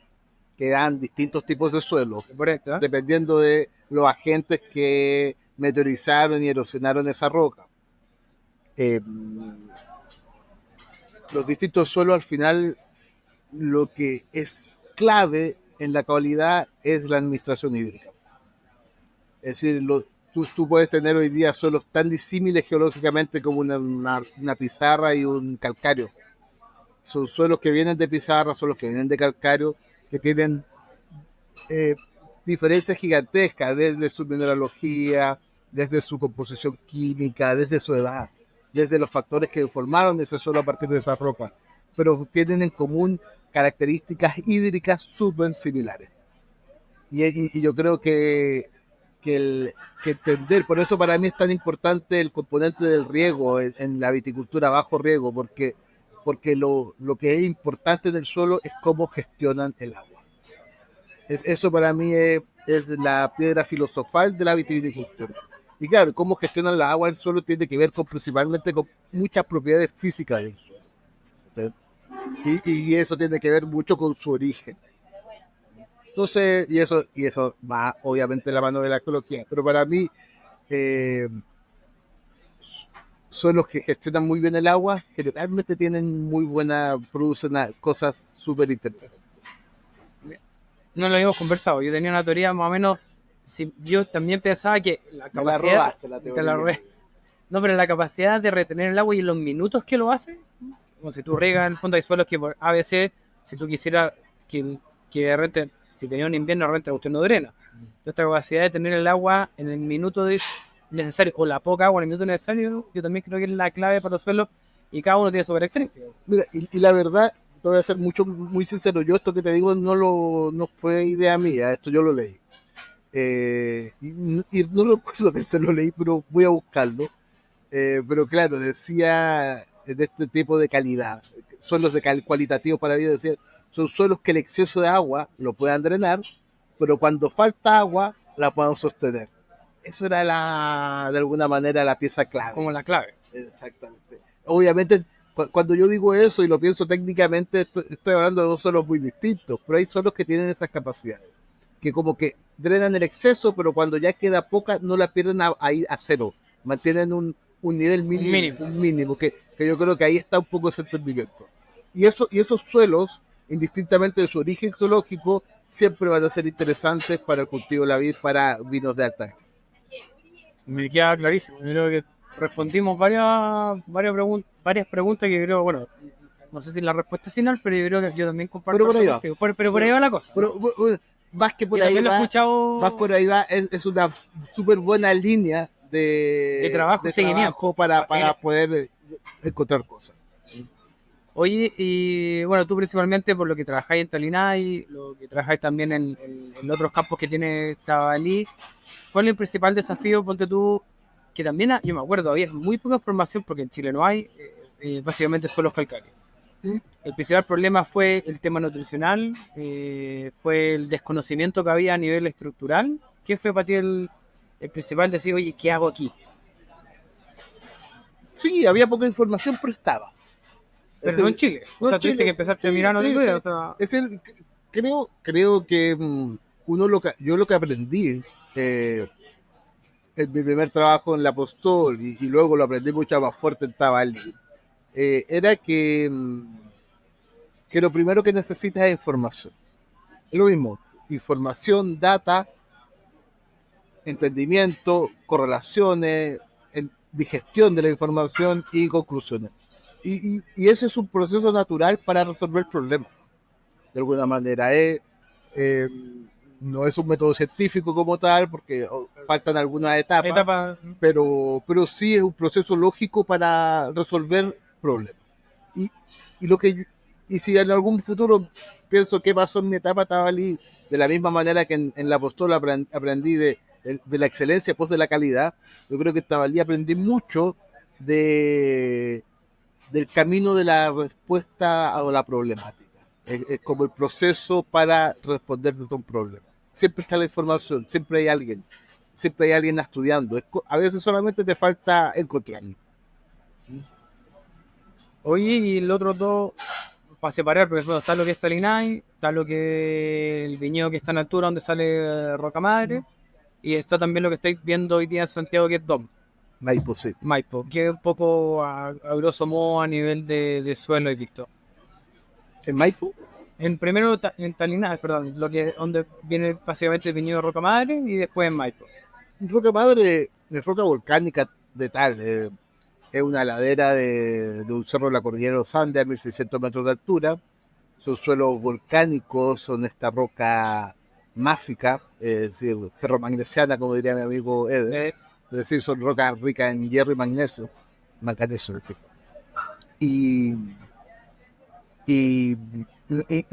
que dan distintos tipos de suelo,
Correcto, ¿eh?
dependiendo de los agentes que meteorizaron y erosionaron esa roca. Los distintos suelos al final lo que es clave en la calidad es la administración hídrica. Es decir, tú puedes tener hoy día suelos tan disímiles geológicamente como una pizarra y un calcáreo. Son suelos que vienen de pizarra, suelos que vienen de calcáreo, que tienen diferencias gigantescas desde su mineralogía, desde su composición química, desde su edad, desde los factores que formaron ese suelo a partir de esa roca, pero tienen en común características hídricas súper similares. Y yo creo que entender, por eso para mí es tan importante el componente del riego en la viticultura bajo riego, porque lo que es importante en el suelo es cómo gestionan el agua. Eso para mí es la piedra filosofal de la vitivinicultura. Y claro, cómo gestionan la agua del suelo tiene que ver principalmente con muchas propiedades físicas del suelo. Y eso tiene que ver mucho con su origen. Entonces, y eso va obviamente de la mano de la ecología. Pero para mí, son los que gestionan muy bien el agua, generalmente tienen muy buena, producen cosas súper interesantes.
No lo habíamos conversado, yo tenía una teoría más o menos, yo también pensaba que la capacidad...
Me la robaste la teoría.
No, pero la capacidad de retener el agua y en los minutos que lo hace, como si tú regas, en el fondo hay suelos que por ABC, si tú quisieras que rente, si tenía un invierno renta, usted no drena. Esta capacidad de tener el agua en el minuto necesario, o la poca agua en el minuto necesario, yo también creo que es la clave para los suelos y cada uno tiene su característica.
Mira, y la verdad, te voy a ser muy sincero, yo esto que te digo no fue idea mía, esto yo lo leí. Y no recuerdo que se lo leí, pero voy a buscarlo. Pero claro, decía de este tipo de calidad, suelos cualitativos para vida, decía, son suelos que el exceso de agua lo puedan drenar, pero cuando falta agua la puedan sostener. Eso era de alguna manera la pieza clave.
Como la clave.
Exactamente. Obviamente, cuando yo digo eso y lo pienso técnicamente, estoy hablando de dos suelos muy distintos, pero hay suelos que tienen esas capacidades, que como que drenan el exceso, pero cuando ya queda poca, no la pierden a ir a cero. Mantienen un nivel mínimo que yo creo que ahí está un poco ese entendimiento. Y esos suelos, indistintamente de su origen geológico, siempre van a ser interesantes para el cultivo de la vid, para vinos de alta.
Me queda clarísimo. Yo creo que respondimos varias preguntas que creo, bueno, no sé si la respuesta es final, pero yo creo que yo también comparto. Pero por ahí va la cosa.
Pero, más que por ahí va, es una súper buena línea de
trabajo
para poder encontrar cosas.
Oye, y bueno, tú principalmente por lo que trabajáis en Talinay, lo que trabajáis también en otros campos que tiene Tabalí, ¿cuál es el principal desafío? Ponte tú, que también, yo me acuerdo, había muy poca información porque en Chile no hay, básicamente suelos calcáreos. ¿Sí? El principal problema fue el tema nutricional, fue el desconocimiento que había a nivel estructural. ¿Qué fue para ti el principal decir, oye, ¿qué hago aquí?
Sí, había poca información, pero estaba.
Pero no en Chile. O sea, tuviste que empezarte a mirar, no tengo idea. O sea,
Es el, creo que yo lo que aprendí en mi primer trabajo en la Apostol y luego lo aprendí mucho más fuerte en Tabali, era que lo primero que necesitas es información. Es lo mismo, información, data, entendimiento, correlaciones, digestión de la información y conclusiones. Y ese es un proceso natural para resolver problemas. De alguna manera, no es un método científico como tal, porque faltan algunas etapas, pero sí es un proceso lógico para resolver problemas. Y, y lo que y si en algún futuro pienso qué pasó en mi etapa Tabali, de la misma manera que en la Apostol aprendí de la excelencia pues de la calidad, yo creo que en Tabali aprendí mucho del camino de la respuesta a la problemática. Es como el proceso para responder de un problema. Siempre está la información, siempre hay alguien estudiando. A veces solamente te falta encontrarlo.
oye, y el otro dos, para separar, porque bueno, está lo que es Talinay, está lo que el viñedo que está en altura donde sale Roca Madre, y está también lo que estáis viendo hoy día en Santiago, que es DOM.
Maipo, sí.
Maipo, que es un poco a grosso modo a nivel de suelo he visto.
¿En Maipo?
En primero en Talinay, perdón, donde viene básicamente el viñedo de Roca Madre y después en Maipo.
Roca Madre es roca volcánica de tal. Es una ladera de un cerro de la cordillera de los Andes a 1600 metros de altura. Son suelos volcánicos, son esta roca máfica, es decir, ferromagnesiana, como diría mi amigo Eder. Es decir, son rocas ricas en hierro y magnesio. Manganeso. Y, y, y,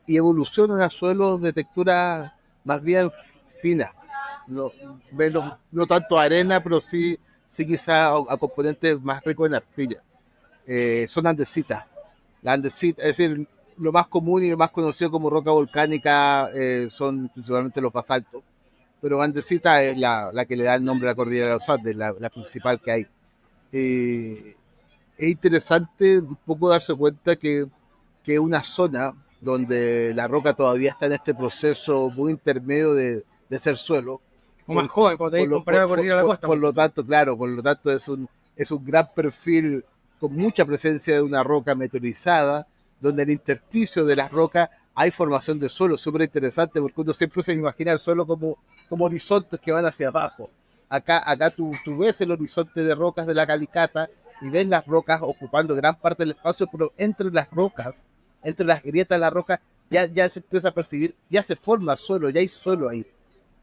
y evolucionan a suelos de textura más bien fina. No tanto arena, pero sí quizá a componentes más ricos en arcilla. Son andesitas. La andesita, es decir, lo más común y lo más conocido como roca volcánica son principalmente los basaltos, pero andesita es la que le da el nombre a la cordillera de los Andes, la principal que hay. Es interesante un poco darse cuenta que es una zona donde la roca todavía está en este proceso muy intermedio de ser suelo.
O más joven, cuando te comparar con la costa.
Por lo tanto, claro, es un gran perfil con mucha presencia de una roca meteorizada, donde en el intersticio de las rocas hay formación de suelo, súper interesante, porque uno siempre se imagina el suelo como horizontes que van hacia abajo. Acá tú ves el horizonte de rocas de la Calicata y ves las rocas ocupando gran parte del espacio, pero entre las rocas, entre las grietas de la roca, ya se empieza a percibir, ya se forma suelo, ya hay suelo ahí,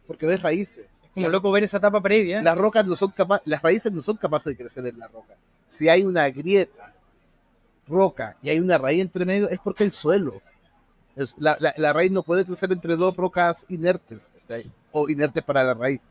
porque ves raíces.
Es como loco ver esa etapa previa.
Las raíces no son capaces de crecer en la roca. Si hay una grieta, roca, y hay una raíz entre medio, es porque hay suelo. La raíz no puede crecer entre dos rocas inertes, ¿okay? O inertes para la raíz.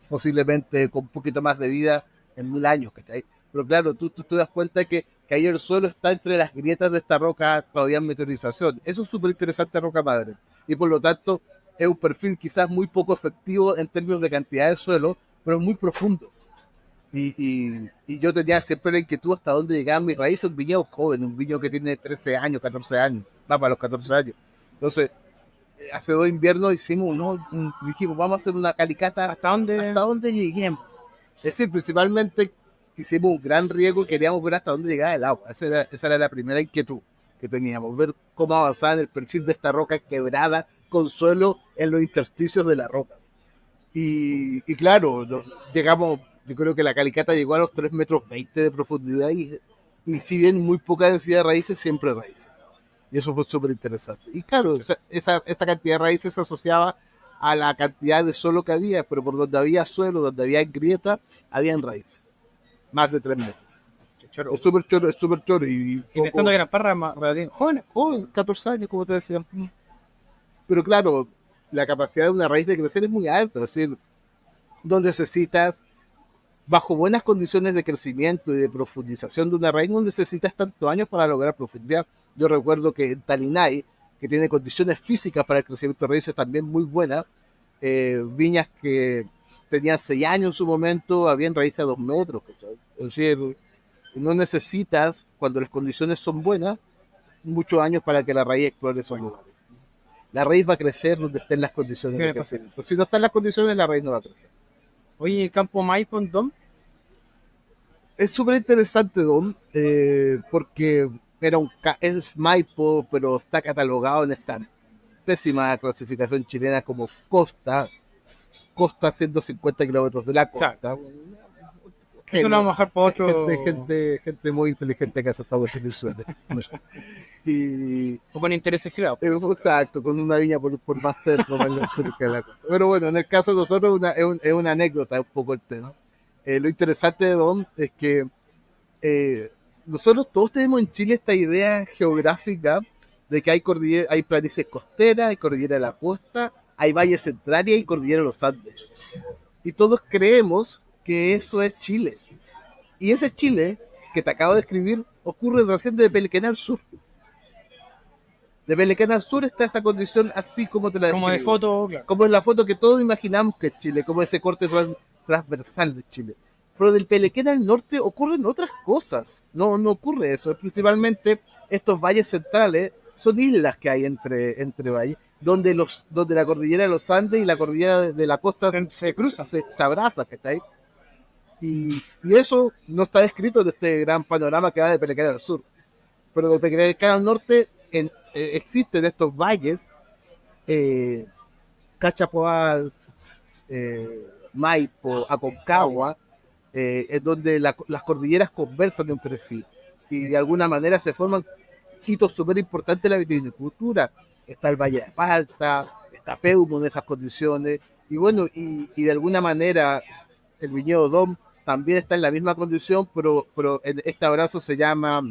Posiblemente con un poquito más de vida en 1000 años, ¿okay? Pero claro, tú te das cuenta que ahí el suelo está entre las grietas de esta roca todavía en meteorización. Eso es súper interesante, Roca Madre. Y por lo tanto, es un perfil quizás muy poco efectivo en términos de cantidad de suelo, pero muy profundo. Y yo tenía siempre la inquietud hasta dónde llegaban mis raíces. Un viñedo joven, un viñedo que tiene 13 años, 14 años, va para los 14 años. Entonces, hace 2 inviernos dijimos, vamos a hacer una calicata.
¿Hasta dónde
lleguemos? Es decir, principalmente hicimos un gran riego y queríamos ver hasta dónde llegaba el agua. Esa era la primera inquietud que teníamos, ver cómo avanzaba en el perfil de esta roca quebrada con suelo en los intersticios de la roca. Y claro, llegamos, yo creo que la calicata llegó a los 3,20 metros de profundidad y si bien muy poca densidad de raíces, siempre raíces. Y eso fue súper interesante. Y claro, esa cantidad de raíces se asociaba a la cantidad de suelo que había, pero por donde había suelo, donde había grieta, habían raíces. Más de 3 metros. Es súper choro. Y
pensando que eran parras más jóvenes.
Joven, 14 años, como te decía. Pero claro, la capacidad de una raíz de crecer es muy alta. Es decir, no necesitas, bajo buenas condiciones de crecimiento y de profundización de una raíz, no necesitas tantos años para lograr profundidad. Yo recuerdo que en Talinay, que tiene condiciones físicas para el crecimiento de raíces también muy buenas, viñas que tenían 6 años en su momento, habían raíces a 2 metros. Es decir, No necesitas, cuando las condiciones son buenas, muchos años para que la raíz explore esos lugares. La raíz va a crecer donde estén las condiciones de crecimiento. Si no están las condiciones, la raíz no va a crecer.
Oye, ¿el campo Maipo en Dom?
Es súper interesante, Don, porque es Maipo, pero está catalogado en esta pésima clasificación chilena como costa, costa 150 kilómetros de la costa.
Claro. Eso lo vamos a dejar para otro.
Gente muy inteligente que hace esta definición. Y
O con intereses girados.
exacto, con una viña por más cerca, más cerca de la costa. Pero bueno, en el caso de nosotros es una anécdota un poco el tema. Lo interesante de Don es que nosotros todos tenemos en Chile esta idea geográfica de que hay planicies costeras, hay cordillera de la costa, hay valles centrales y cordillera de los Andes. Y todos creemos que eso es Chile. Y ese Chile que te acabo de escribir ocurre recién de Pelequén al sur. De Pelequén al sur está esa condición así como te la describo.
Como de foto, claro.
Como es la foto que todos imaginamos que es Chile, como ese corte transversal de Chile. Pero del Pelequén al norte ocurren otras cosas. No ocurre eso. Principalmente estos valles centrales son islas que hay entre valles, donde la cordillera de los Andes y la cordillera de la costa
se cruzan.
Se abrazan, ¿cachai? Y eso no está descrito en este gran panorama que va de Pelequén al sur. Pero de Pelequén al norte existen estos valles, Cachapoal, Maipo, Aconcagua, en donde las cordilleras conversan entre sí y de alguna manera se forman hitos súper importantes de la viticultura. Está el Valle de Palta, está Peumo en esas condiciones, y bueno, y de alguna manera el viñedo Dom también está en la misma condición, pero en este abrazo se llama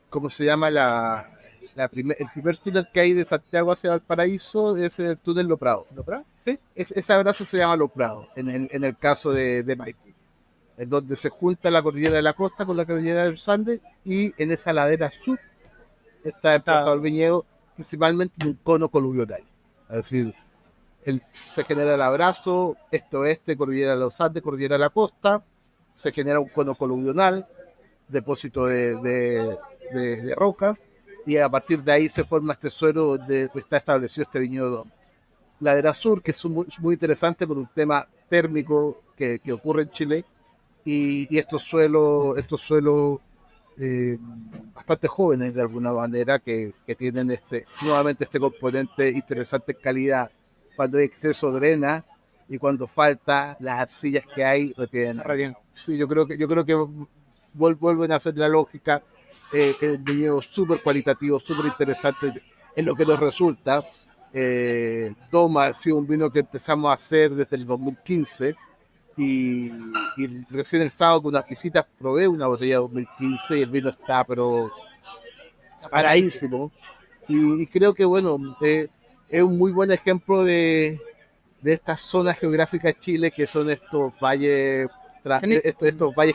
¿cómo se llama el primer túnel que hay de Santiago hacia Valparaíso? Es el túnel Lo Prado.
¿Lo Prado? Sí.
Ese abrazo se llama Lo Prado, en el caso de Maipo, en donde se junta la cordillera de la costa con la cordillera de los Andes, y en esa ladera sur está emplazado el viñedo, principalmente en un cono coluvional. Es decir, se genera el abrazo este-oeste, cordillera de los Andes, cordillera de la costa, se genera un cono coluvional, depósito de rocas, y a partir de ahí se forma este suelo donde está establecido este viñedo. Ladera sur, que es muy interesante por un tema térmico que ocurre en Chile, y estos suelos bastante jóvenes de alguna manera que tienen nuevamente este componente interesante en calidad. Cuando hay exceso drena, y cuando falta, las arcillas que hay retienen. Sí, yo creo que vuelven a hacer la lógica. El viñedo súper cualitativo, súper interesante en lo que nos resulta. Doma ha sido un vino que empezamos a hacer desde el 2015, y recién el sábado con unas visitas probé una botella de 2015 y el vino está pero paradísimo, y creo que bueno, es un muy buen ejemplo de estas zonas geográficas de Chile, que son estos valles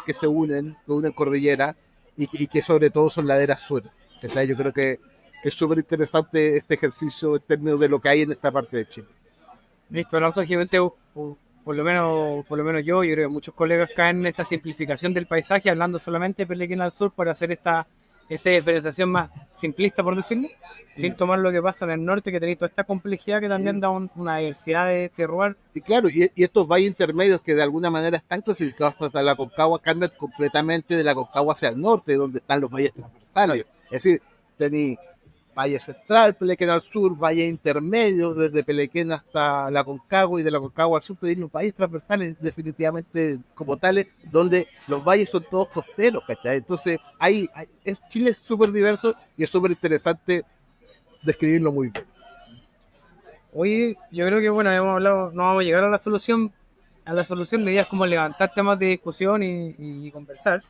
que se unen cordillera, y que sobre todo son laderas sur. Yo creo que es súper interesante este ejercicio en términos de lo que hay en esta parte de Chile.
Listo, lógicamente, por lo menos yo creo que muchos colegas caen en esta simplificación del paisaje, hablando solamente de Pelequén al sur para hacer esta diferenciación más simplista, por decirlo, sin tomar lo que pasa en el norte, que tenéis toda esta complejidad que también da una diversidad de terroir.
Y claro, y estos valles intermedios que de alguna manera están clasificados hasta la Aconcagua cambian completamente de la Aconcagua hacia el norte, donde están los valles transversales. Es decir, tenéis Valle Central, Pelequén al sur, Valle Intermedio, desde Pelequén hasta la Aconcagua, y de la Aconcagua al sur tenéis los valles transversales definitivamente como tales, donde los valles son todos costeros, ¿cachai? Entonces, Chile es súper diverso y es súper interesante describirlo muy bien.
Hoy yo creo que bueno, hemos hablado, no vamos a llegar a la solución. La idea es como levantar temas de discusión y conversar.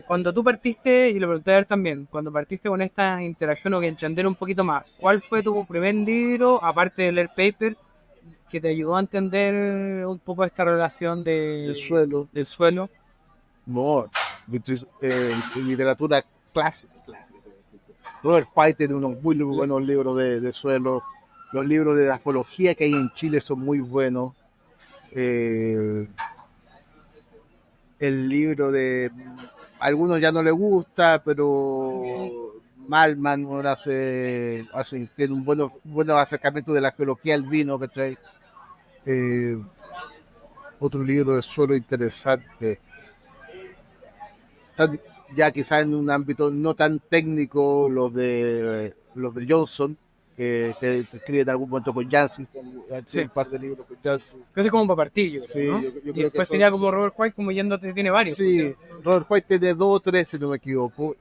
Cuando tú partiste, y lo pregunté a él también, cuando partiste con esta interacción o que entender un poquito más, ¿cuál fue tu primer libro, aparte de leer paper, que te ayudó a entender un poco esta relación del suelo?
No, literatura clásica. Robert White tiene unos muy buenos libros de suelo. Los libros de grafología que hay en Chile son muy buenos. el libro de... A algunos ya no les gusta, pero Malman tiene un buenos acercamiento de la geología al vino que trae. Eh, Otro libro de suelo interesante. Ya quizás en un ámbito no tan técnico, los de Johnson, que escribe en algún momento con Jancis,
Sí.
un par de libros con Jancis.
Creo que es como para partir, yo creo,
Sí,
¿no?
yo
Y
creo que
después
son-
tenía como Robert White, como yéndote, tiene varios.
Sí, Robert White tiene 2 o 3, si no me equivoco.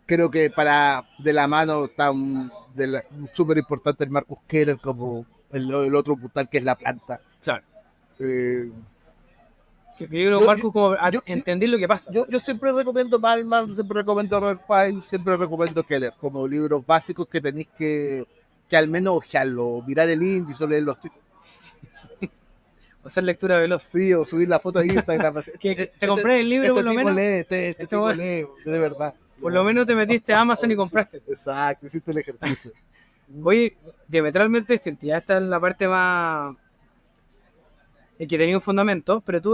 Creo que de la mano está súper importante el Marcus Keller como el otro puntal que es la planta.
Claro.
Eh,
Que yo creo,
Yo-
Marcos, como
yo-
entender lo que pasa.
yo siempre recomiendo Malman, siempre recomiendo Robert White, siempre recomiendo Keller como libros básicos que tenéis que al menos ojearlo, mirar el índice, leer los títulos.
Hacer lectura veloz.
Sí, o subir la foto de Instagram.
Que te compré el libro por lo
tipo
menos.
lee, este tipo
bueno.
lee, de verdad.
Por lo menos te metiste a Amazon y compraste.
Exacto, hiciste el ejercicio.
Oye, diametralmente distinto. Ya está en la parte más. El que tenía un fundamento, pero tú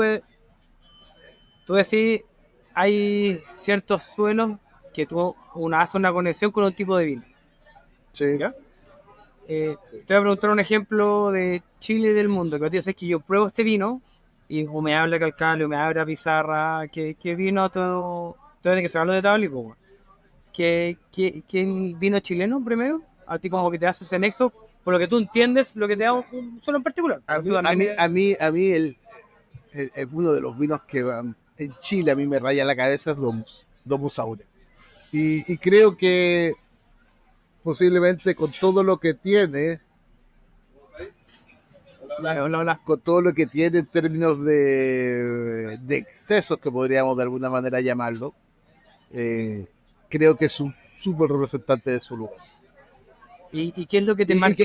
decís, hay ciertos suelos que tú haces una conexión con un tipo de vino.
Sí.
¿Ya?
Sí.
Te voy a preguntar un ejemplo de Chile y del mundo. Que es que yo pruebo este vino y o me habla Calcale o me habla Pizarra, que vino todo. Entonces, que sacarlo de tabla y pues, ¿qué vino chileno primero? A ti como que te hace ese nexo, por lo que tú entiendes lo que te da un suelo en particular.
A mí uno de los vinos que en Chile a mí me raya la cabeza es Domus Aurea. Y creo que posiblemente con todo lo que tiene, con todo lo que tiene en términos de excesos, que podríamos de alguna manera llamarlo, creo que es un súper representante de su lugar.
¿Y qué es lo que te marca?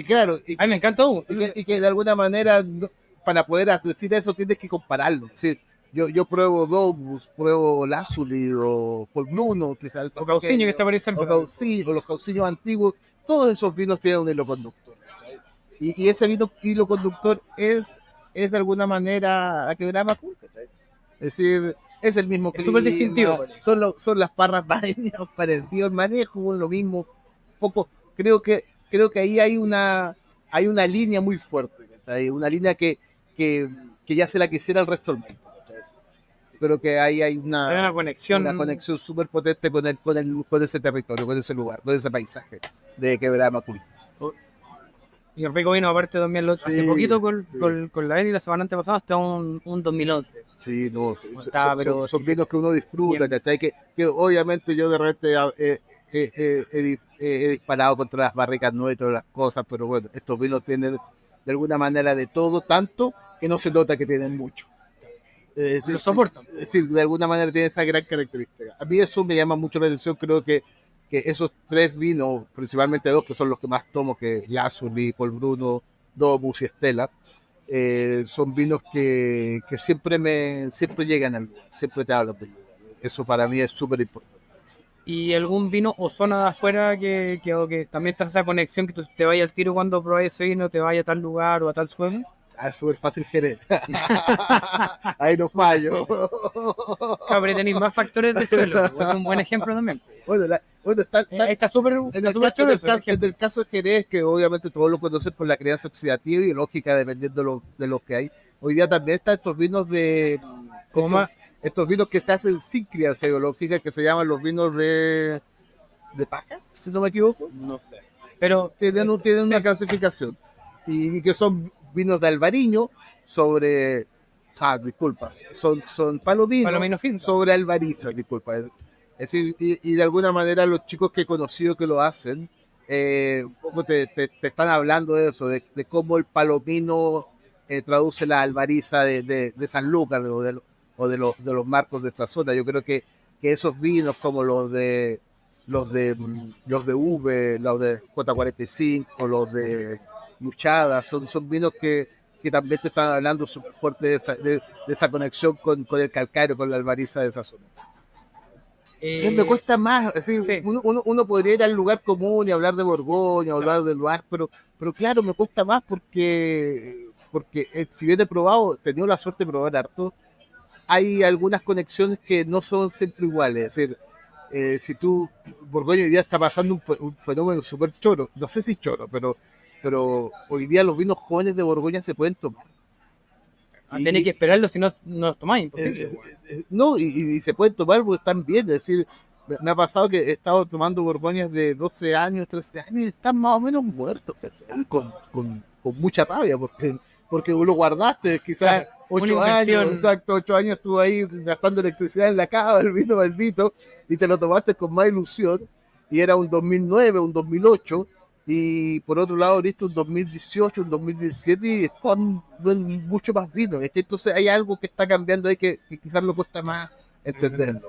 Claro,
Ay, me encanta.
y que de alguna manera, para poder decir eso, tienes que compararlo. Es decir, yo pruebo Domus, pruebo Lazuli o Paul Bruno, quizás
O Cauciño, que está por ahí cerca.
o Cauciño, o los Cauciños antiguos, todos esos vinos tienen un hilo conductor. Y ese hilo conductor es de alguna manera la quebrada Macul. Es decir, es el mismo
clima. Es súper distintivo.
Son las parras parecido el manejo, lo mismo. Poco, creo que ahí hay una línea muy fuerte, una línea que ya se la quisiera el resto del mundo. Creo que ahí hay una conexión súper potente con ese territorio, con ese lugar, con ese paisaje de Quebrada Macul.
Y el rico vino aparte también hace poquito con la y la semana antepasada hasta un 2011.
Sí, no,
son
vinos que uno disfruta, que obviamente yo de repente he disparado contra las barricas nuevas y todas las cosas, pero bueno, estos vinos tienen de alguna manera de todo, tanto que no se nota que tienen mucho.
Lo soportan.
Es decir, de alguna manera tiene esa gran característica. A mí eso me llama mucho la atención, creo que esos 3 vinos, principalmente 2 que son los que más tomo, que es Lazuli, Paul Bruno, Domus y Estela, son vinos que siempre llegan al lugar, siempre te hablan del lugar. Eso para mí es súper importante.
¿Y algún vino o zona de afuera que también te hace esa conexión, que tú te vayas al tiro cuando pruebes ese vino, te vaya a tal lugar o a tal suelo?
Es súper fácil Jerez. Ahí no fallo.
Cabre, tenéis más factores de suelo. Es un buen ejemplo también.
Bueno,
está súper.
En el caso de Jerez, que obviamente todos lo conocen por la crianza oxidativa y lógica, dependiendo de lo que hay. Hoy día también están estos vinos estos vinos que se hacen sin crianza biológica, que se llaman los vinos de paja, si no me equivoco.
No sé. Pero
tienen una clasificación. Y que son vinos de albariño sobre. Disculpas. Son palomino sobre albariza, disculpa. Es decir, y de alguna manera los chicos que he conocido que lo hacen, un poco te están hablando de eso, de cómo el palomino traduce la albariza de San Lucas o de los marcos de esta zona. Yo creo que esos vinos como los de V, los de J45, los de Luchada, son vinos que también te están hablando súper fuerte de esa conexión con el calcario, con la albariza de esa zona. Me cuesta más, es decir, sí. uno podría ir al lugar común y hablar de Borgoña, hablar del lugar, pero claro, me cuesta más porque si bien he tenido la suerte de probar harto, hay algunas conexiones que no son siempre iguales. Es decir, si tú, Borgoña hoy día está pasando un fenómeno súper choro, no sé si choro, pero hoy día los vinos jóvenes de Borgoña se pueden tomar.
Tenéis que esperarlo, si no, no los tomáis, imposible.
No, y se pueden tomar porque están bien. Es decir, me ha pasado que he estado tomando Borgoñas de 12 años, 13 años y están más o menos muertos, con mucha rabia, porque lo guardaste, quizás
Claro,
8 años, exacto, 8 años estuvo ahí gastando electricidad en la cava, el vino maldito, y te lo tomaste con más ilusión, y era un 2009, un 2008, y por otro lado ahorita un 2018, un 2017 y están mucho más vinos. Entonces hay algo que está cambiando ahí que quizás me cuesta más entenderlo.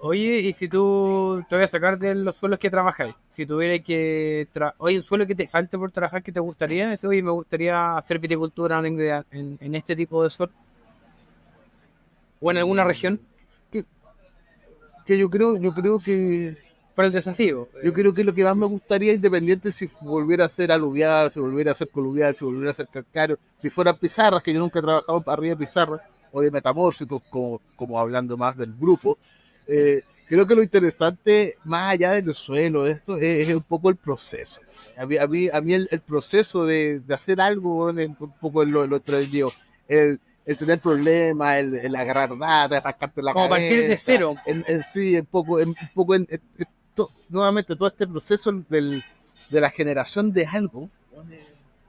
Oye, y si tú te voy a sacar de los suelos que trabajáis, si tuviera que oye, un suelo que te falte por trabajar que te gustaría, eso, oye, me gustaría hacer viticultura, no tengo idea, en este tipo de suelo o en alguna región
Que yo creo que
por el desafío.
Yo creo que lo que más me gustaría, independiente si volviera a ser aluvial, si volviera a ser coluvial, si volviera a ser calcáreo, si fueran pizarras, que yo nunca he trabajado arriba de pizarras, o de metamórficos, como hablando más del grupo, creo que lo interesante, más allá del suelo, esto es un poco el proceso. A mí el proceso de hacer algo, bueno, es un poco lo entretenido. El tener problemas, el agarrar data, rascarte la
como
cabeza.
Como partir de cero.
Sí, nuevamente todo este proceso de la generación de algo,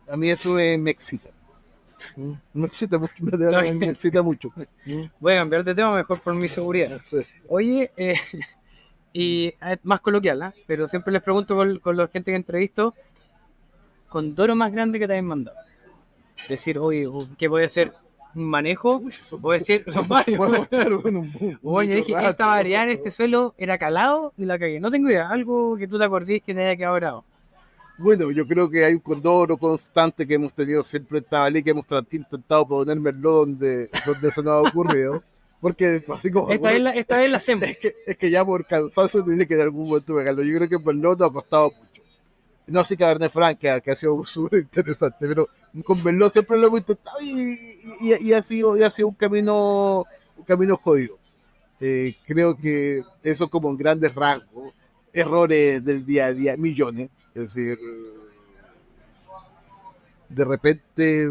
a mí eso me excita. Me excita mucho, me excita mucho.
Voy a cambiar de tema mejor por mi seguridad. Oye, y más coloquial, ¿eh? Pero siempre les pregunto con la gente que entrevisto, con Doro más grande que te hayan mandado. Decir, oye, ¿qué voy a hacer? ¿Un manejo? Voy a decir, son varios. Oye, dije, esta variedad en este suelo era calado y la cagué. No tengo idea, algo que tú te acordís que te haya quedado grabado.
Bueno, yo creo que hay un condoro constante que hemos tenido siempre en Tabalí, que hemos intentado ponérmelo donde se nos ha ocurrido. Porque así como...
Esta vez la hacemos.
Es que ya por cansancio tiene que en algún momento pegarlo. Yo creo que por no nos ha costado mucho. No así Cabernet Franc, que ha sido súper interesante, pero con Merlot siempre lo hemos intentado y ha sido un camino jodido. Creo que eso como en grandes rasgos, errores del día a día, millones. Es decir, de repente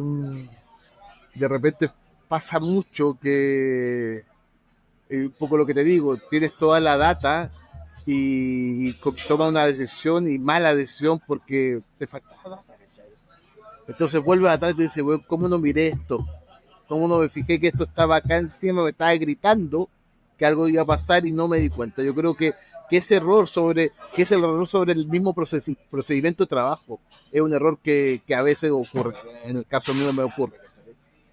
pasa mucho que, un poco lo que te digo, tienes toda la data y toma una decisión y mala decisión porque te faltaba data, ¿cachai? Entonces vuelves atrás y te dices, bueno, ¿cómo no miré esto? ¿Cómo no me fijé que esto estaba acá encima, me estaba gritando que algo iba a pasar y no me di cuenta? Yo creo que es el error sobre el mismo procedimiento de trabajo es un error que a veces ocurre. En el caso mío me ocurre.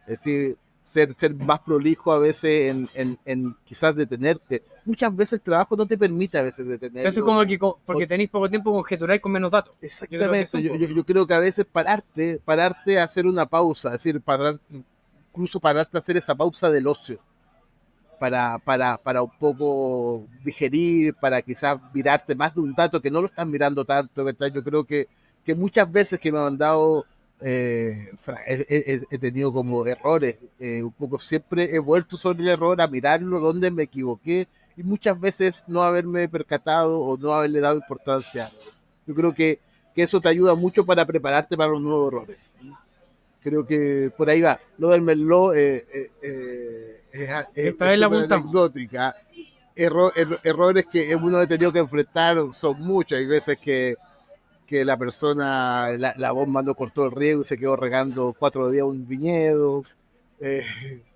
Es decir, ser más prolijo a veces en quizás detenerte. Muchas veces el trabajo no te permite a veces detenerte.
Eso es como que porque tenéis poco tiempo conjeturáis con menos datos.
Exactamente. Yo creo que a veces pararte a hacer una pausa, es decir, incluso pararte a hacer esa pausa del ocio. Para un poco digerir, para quizás mirarte más de un dato que no lo estás mirando tanto, ¿verdad? Yo creo que muchas veces que me han dado, he tenido como errores, un poco siempre he vuelto sobre el error a mirarlo donde me equivoqué y muchas veces no haberme percatado o no haberle dado importancia. Yo creo que eso te ayuda mucho para prepararte para los nuevos errores. Creo que por ahí va. Lo del Merlot
esta vez la
anecdótica. Errores que uno ha tenido que enfrentar son muchos. Hay veces que la persona, la bomba no cortó el riego y se quedó regando 4 días un viñedo.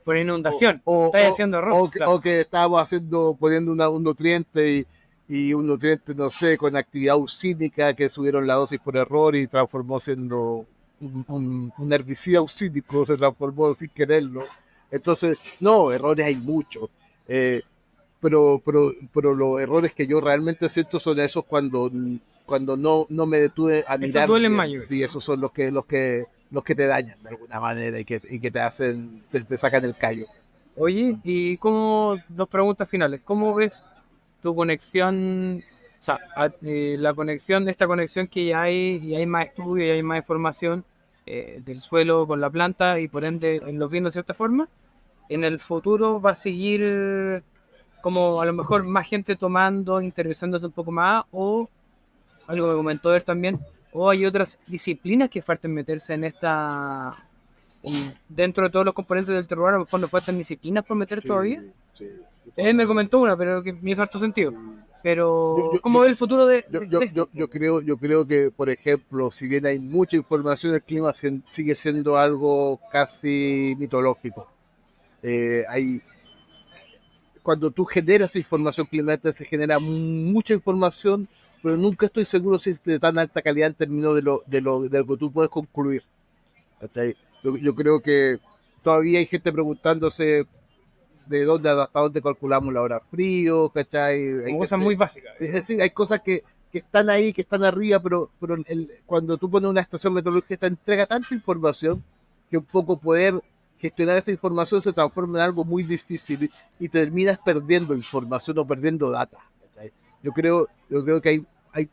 Por inundación. Haciendo arroz.
O que estábamos poniendo un nutriente y un nutriente, no sé, con actividad usínica que subieron la dosis por error y transformó siendo un herbicida usínico, se transformó sin quererlo. Entonces, no, errores hay muchos. Pero los errores que yo realmente siento son esos cuando no me detuve a mirar.
Esos duelen más.
Sí, esos son los que te dañan de alguna manera y que te hacen, te sacan el callo.
Oye, y dos preguntas finales. ¿Cómo ves tu conexión, o sea, esta conexión que ya hay, y hay más estudio y hay más información del suelo con la planta y por ende en los vinos de cierta forma? en el futuro va a seguir como a lo mejor más gente tomando, interesándose un poco más, o algo que comentó él también, o hay otras disciplinas que faltan meterse en dentro de todos los componentes del terror, a lo mejor no faltan disciplinas por meter todavía.
Sí.
Él me comentó una, pero que me hizo harto sentido.
Sí.
Pero, ¿cómo ve el futuro de esto?
Yo creo que, por ejemplo, si bien hay mucha información, el clima sigue siendo algo casi mitológico. Cuando tú generas información climática, se genera mucha información, pero nunca estoy seguro si es de tan alta calidad en términos de lo que tú puedes concluir. Yo creo que todavía hay gente preguntándose hasta dónde calculamos la hora frío, ¿cachai?
Hay cosas muy básicas.
Es decir, hay cosas que están ahí, que están arriba, pero cuando tú pones una estación meteorológica te entrega tanta información que un poco poder gestionar esa información se transforma en algo muy difícil y terminas perdiendo información o perdiendo data. ¿Cachai? Yo creo que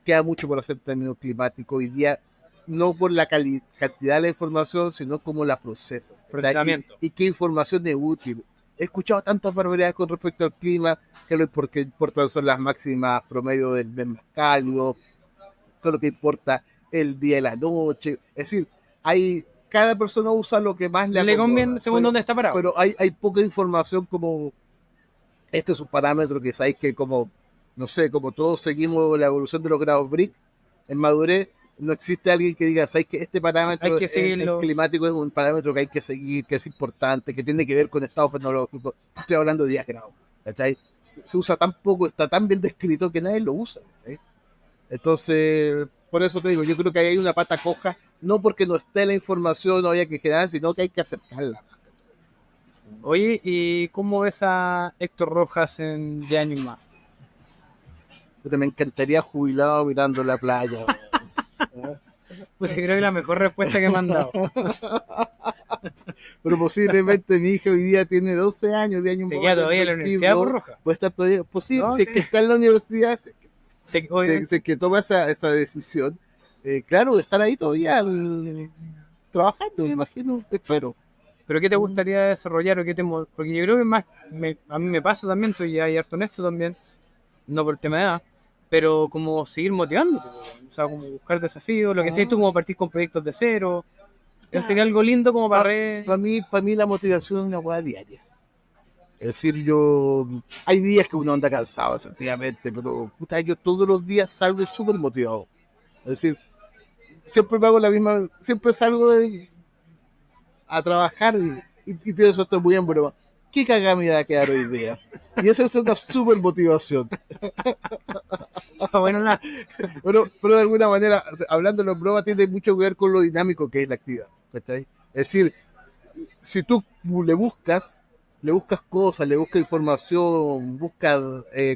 queda mucho por hacer en términos climáticos hoy día, no por la cantidad de la información, sino como la procesas.
Procesamiento.
Y qué información es útil. He escuchado tantas barbaridades con respecto al clima, que lo que importan son las máximas promedio del mes más cálido, todo lo que importa el día y la noche. Es decir, cada persona usa lo que más le
conviene según dónde está parado.
Pero hay poca información como este es un parámetro que sabéis que como, no sé, como todos seguimos la evolución de los grados Brick en madurez, no existe alguien que diga, ¿sabes que este parámetro el climático es un parámetro que hay que seguir, que es importante, que tiene que ver con estado fenológico? Estoy hablando de 10 grados. ¿Cachai? Se usa tan poco, está tan bien descrito que nadie lo usa. ¿cachai? Entonces, por eso te digo, yo creo que hay una pata coja, no porque no esté la información, no haya que generar, sino que hay que acercarla.
Oye, ¿y cómo ves a Héctor Rojas en 10 años más?
Me encantaría jubilado mirando la playa.
Pues creo que es la mejor respuesta que me han dado.
Pero posiblemente mi hija hoy día tiene 12 años, 10 años
más. ¿Se queda todavía en la universidad por Roja?
Puede estar todavía posible, no, si es que está en la universidad, si es que toma esa decisión, claro, de estar ahí todavía trabajando, me imagino, espero.
¿Pero qué te gustaría desarrollar? O qué porque yo creo que más a mí me pasa también, soy ya harto honesto también, no por el tema de edad, pero como seguir motivándote, o sea, como buscar desafíos, lo que sé tú, como partir con proyectos de cero. Sería algo lindo como para
mí la motivación es una hueá diaria. Es decir, hay días que uno anda cansado, efectivamente, pero puta, yo todos los días salgo súper motivado. Es decir, siempre me hago siempre salgo a trabajar y pienso, estoy muy en broma. ¿Qué cagada me iba a quedar hoy día? Y eso es una súper motivación. Pero de alguna manera, hablando de broma, tiene mucho que ver con lo dinámico que es la actividad. ¿Cachai? Es decir, si tú le buscas cosas, le buscas información, buscas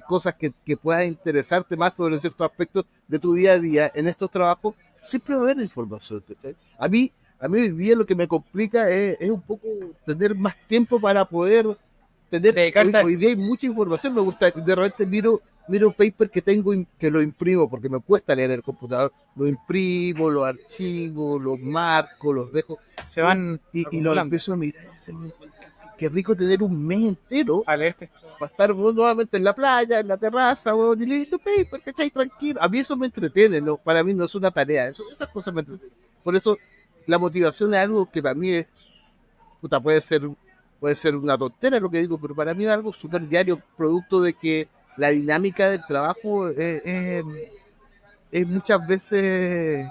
cosas que puedan interesarte más sobre ciertos aspectos de tu día a día en estos trabajos, siempre va a haber información. ¿cachai? A mí hoy día lo que me complica es un poco tener más tiempo para poder tener. Hoy día hay mucha información, me gusta, de repente miro paper que tengo que lo imprimo porque me cuesta leer el computador, lo imprimo, lo archivo, lo marco, los dejo
se van
y lo empiezo a mirar. Qué rico tener un mes entero
para
estar nuevamente en la playa, en la terraza, y listo, paper, que estáis tranquilo. A mí eso me entretiene, ¿no? Para mí no es una tarea, esas cosas me entretienen. Por eso la motivación es algo que para mí es, puede ser una tontera lo que digo, pero para mí es algo súper diario, producto de que la dinámica del trabajo es muchas veces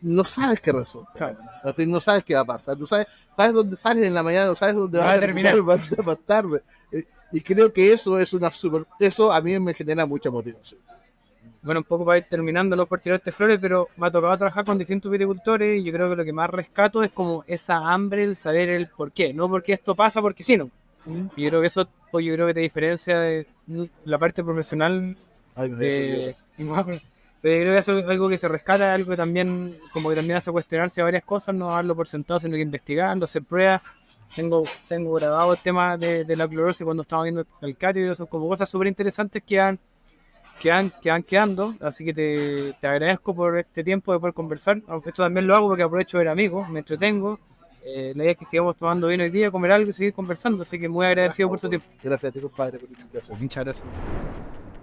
no sabes qué resulta, así, no sabes qué va a pasar, no sabes dónde sales en la mañana, no sabes dónde vas a terminar más tarde, y creo que eso a mí me genera mucha motivación.
Bueno, un poco para ir terminando, no por tirarte flores, pero me ha tocado trabajar con distintos viticultores y yo creo que lo que más rescato es como esa hambre, el saber el por qué, no porque esto pasa, porque sí, no. Y yo creo que eso te diferencia de la parte profesional. Pero yo creo que eso es algo que se rescata, algo que también hace cuestionarse varias cosas, no darlo por sentado, sino que investigarlo, hacer pruebas. Tengo grabado el tema de la clorosis cuando estaba viendo el cátido, son como cosas súper interesantes que van quedando, así que te agradezco por este tiempo de poder conversar. Esto también lo hago porque aprovecho de ver amigos, me entretengo, La idea es que sigamos tomando vino hoy día, comer algo y seguir conversando, así que muy agradecido por tu tiempo.
Gracias a ti, compadre, por la invitación.
Muchas gracias.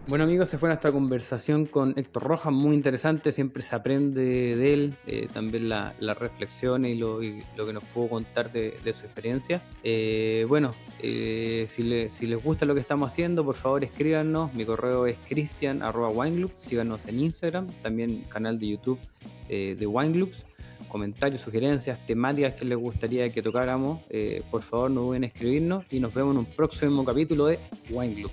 Bueno amigos, se fue nuestra conversación con Héctor Rojas, muy interesante, siempre se aprende de él, también la reflexión y lo que nos pudo contar de su experiencia. Si les gusta lo que estamos haciendo, por favor escríbanos, mi correo es cristian@winegloop, síganos en Instagram, también canal de YouTube de Winegloop. Comentarios, sugerencias, temáticas que les gustaría que tocáramos, por favor no duden en escribirnos y nos vemos en un próximo capítulo de Winegloop.